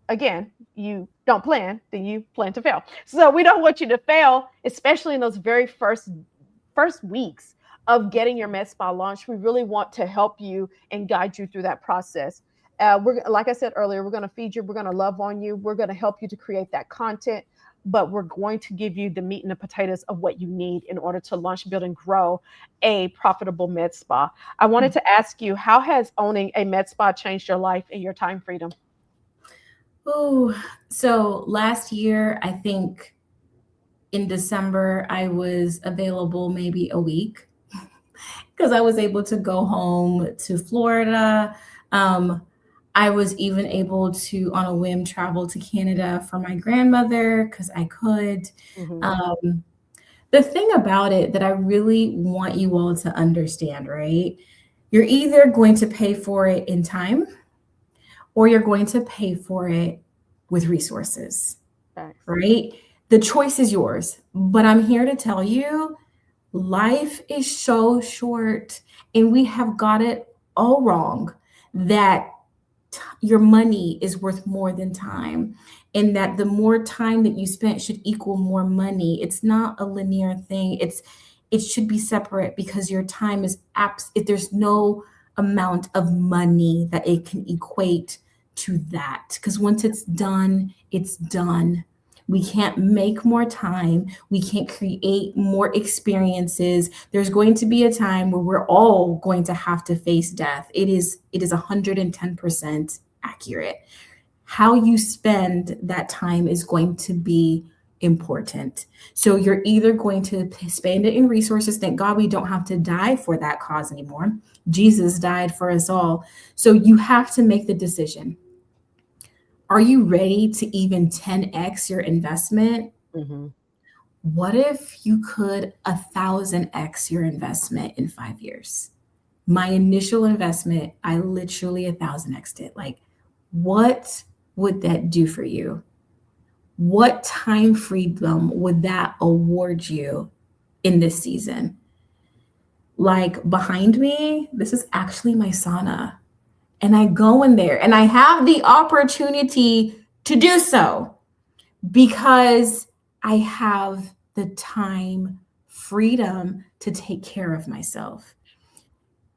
again, you don't plan, then you plan to fail. So we don't want you to fail, especially in those very first weeks of getting your med spa launched. We really want to help you and guide you through that process. We're like I said earlier, we're going to feed you, we're going to love on you, we're going to help you to create that content, but we're going to give you the meat and the potatoes of what you need in order to launch, build, and grow a profitable med spa. I wanted to ask you, how has owning a med spa changed your life and your time freedom? Oh, so last year, I think in December, I was available maybe a week because I was able to go home to Florida. I was even able to, on a whim, travel to Canada for my grandmother because I could. Mm-hmm. The thing about it that I really want you all to understand, right? You're either going to pay for it in time or you're going to pay for it with resources, Thanks. right? The choice is yours. But I'm here to tell you, life is so short and we have got it all wrong that your money is worth more than time and that the more time that you spent should equal more money. It's not a linear thing. It should be separate because your time is there's no amount of money that it can equate to that, because once it's done, it's done. We can't make more time. We can't create more experiences. There's going to be a time where we're all going to have to face death. It is 110% accurate. How you spend that time is going to be important. So you're either going to spend it in resources. Thank God we don't have to die for that cause anymore. Jesus died for us all. So you have to make the decision. Are you ready to even 10x your investment? Mm-hmm. What if you could 1,000x your investment in 5 years? My initial investment, I literally 1,000x'd it. Like, what would that do for you? What time freedom would that award you in this season? Like behind me, this is actually my sauna. And I go in there and I have the opportunity to do so because I have the time freedom to take care of myself.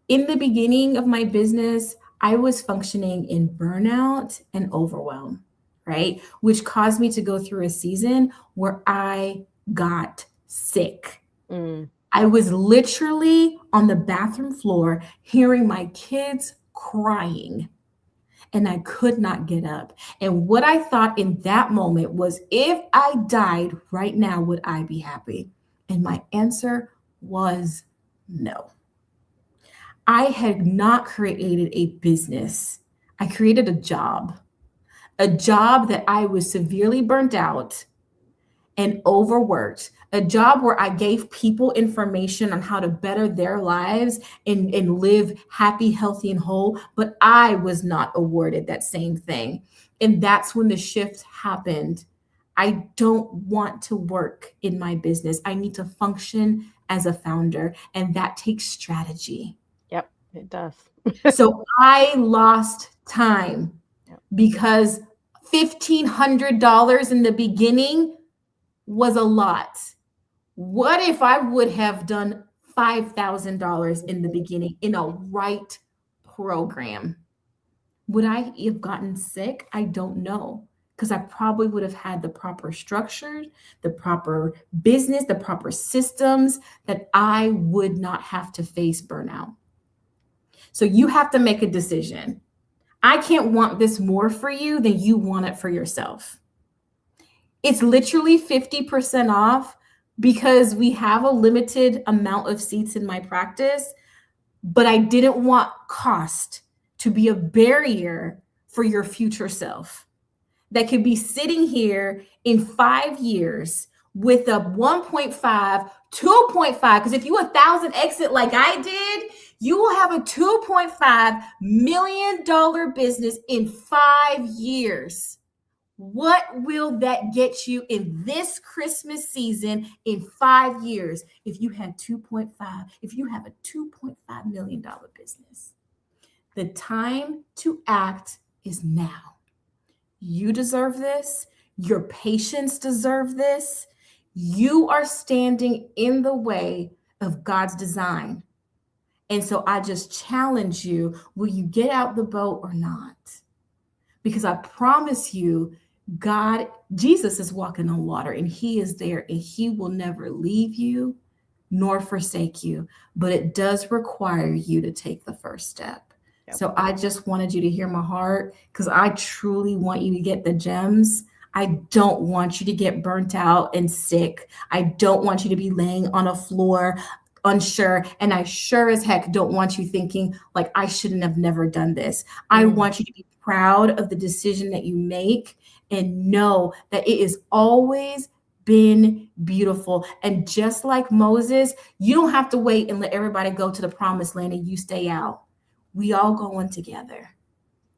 In the beginning of my business, I was functioning in burnout and overwhelm, right? Which caused me to go through a season where I got sick. Mm. I was literally on the bathroom floor hearing my kids crying and I could not get up. And what I thought in that moment was, if I died right now, would I be happy? And my answer was no. I had not created a business. I created a job that I was severely burnt out and overworked a job where I gave people information on how to better their lives and live happy, healthy, and whole, but I was not awarded that same thing. And that's when the shift happened. I don't want to work in my business. I need to function as a founder, and that takes strategy. Yep, it does. So I lost time Yep. because $1,500 in the beginning was a lot. What if I would have done $5,000 in the beginning in a right program? Would I have gotten sick? I don't know, because I probably would have had the proper structure, the proper business, the proper systems that I would not have to face burnout. So you have to make a decision. I can't want this more for you than you want it for yourself. It's literally 50% off because we have a limited amount of seats in my practice, but I didn't want cost to be a barrier for your future self that could be sitting here in 5 years with a 1.5, 2.5, because if you 1,000 exit like I did, you will have a $2.5 million business in 5 years. What will that get you in this Christmas season in 5 years if you have a $2.5 million business? The time to act is now. You deserve this. Your patients deserve this. You are standing in the way of God's design. And so I just challenge you, will you get out the boat or not? Because I promise you, Jesus is walking on water, and he is there, and he will never leave you nor forsake you. But it does require you to take the first step. Yep. So I just wanted you to hear my heart, because I truly want you to get the gems. I don't want you to get burnt out and sick. I don't want you to be laying on a floor unsure. And I sure as heck don't want you thinking like, I shouldn't have never done this. I want you to be proud of the decision that you make and know that it has always been beautiful. And just like Moses, you don't have to wait and let everybody go to the promised land and you stay out. We all going together.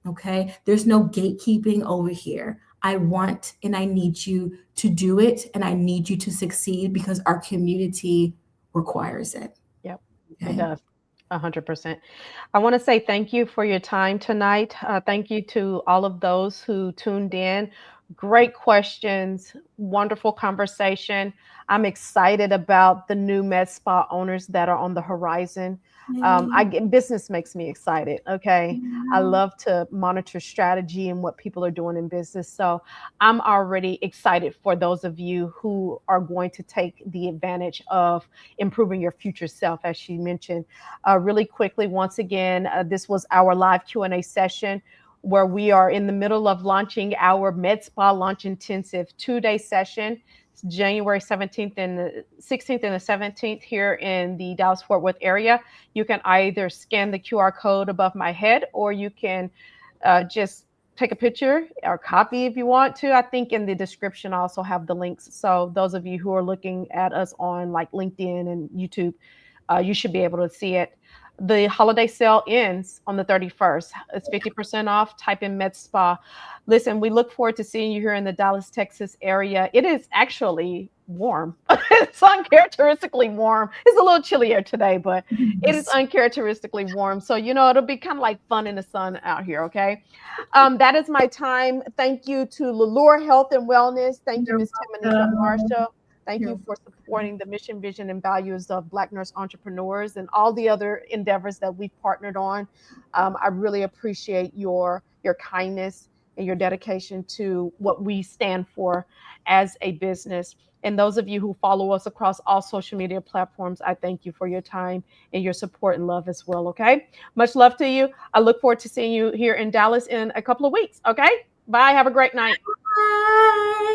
Okay. There's no gatekeeping over here. I want and I need you to do it, and I need you to succeed because our community requires it. Yep, okay? It does. 100%. I want to say thank you for your time tonight. Thank you to all of those who tuned in. Great questions, wonderful conversation. I'm excited about the new Medspa owners that are on the horizon. Business makes me excited. Okay. I love to monitor strategy and what people are doing in business. So I'm already excited for those of you who are going to take the advantage of improving your future self, as she mentioned. Really quickly, once again, this was our live Q&A session where we are in the middle of launching our Medspa Launch Intensive 2-day session. January 17th and the 16th and the 17th here in the Dallas-Fort Worth area. You can either scan the QR code above my head, or you can just take a picture or copy if you want to. I think in the description I also have the links. So those of you who are looking at us on like LinkedIn and YouTube, you should be able to see it. The holiday sale ends on the 31st. It's 50% off. Type in Medspa. Listen, we look forward to seeing you here in the Dallas, Texas area. It is actually warm. It's uncharacteristically warm. It's a little chillier today, but it is uncharacteristically warm. So, it'll be kind of like fun in the sun out here, okay? That is my time. Thank you to LaLure Health and Wellness. Thank you, Ms. Timonica Marshall. Thank you for supporting the mission, vision, and values of Black Nurse Entrepreneurs and all the other endeavors that we've partnered on. I really appreciate your kindness and your dedication to what we stand for as a business. And those of you who follow us across all social media platforms, I thank you for your time and your support and love as well, okay? Much love to you. I look forward to seeing you here in Dallas in a couple of weeks, okay? Bye. Have a great night. Bye.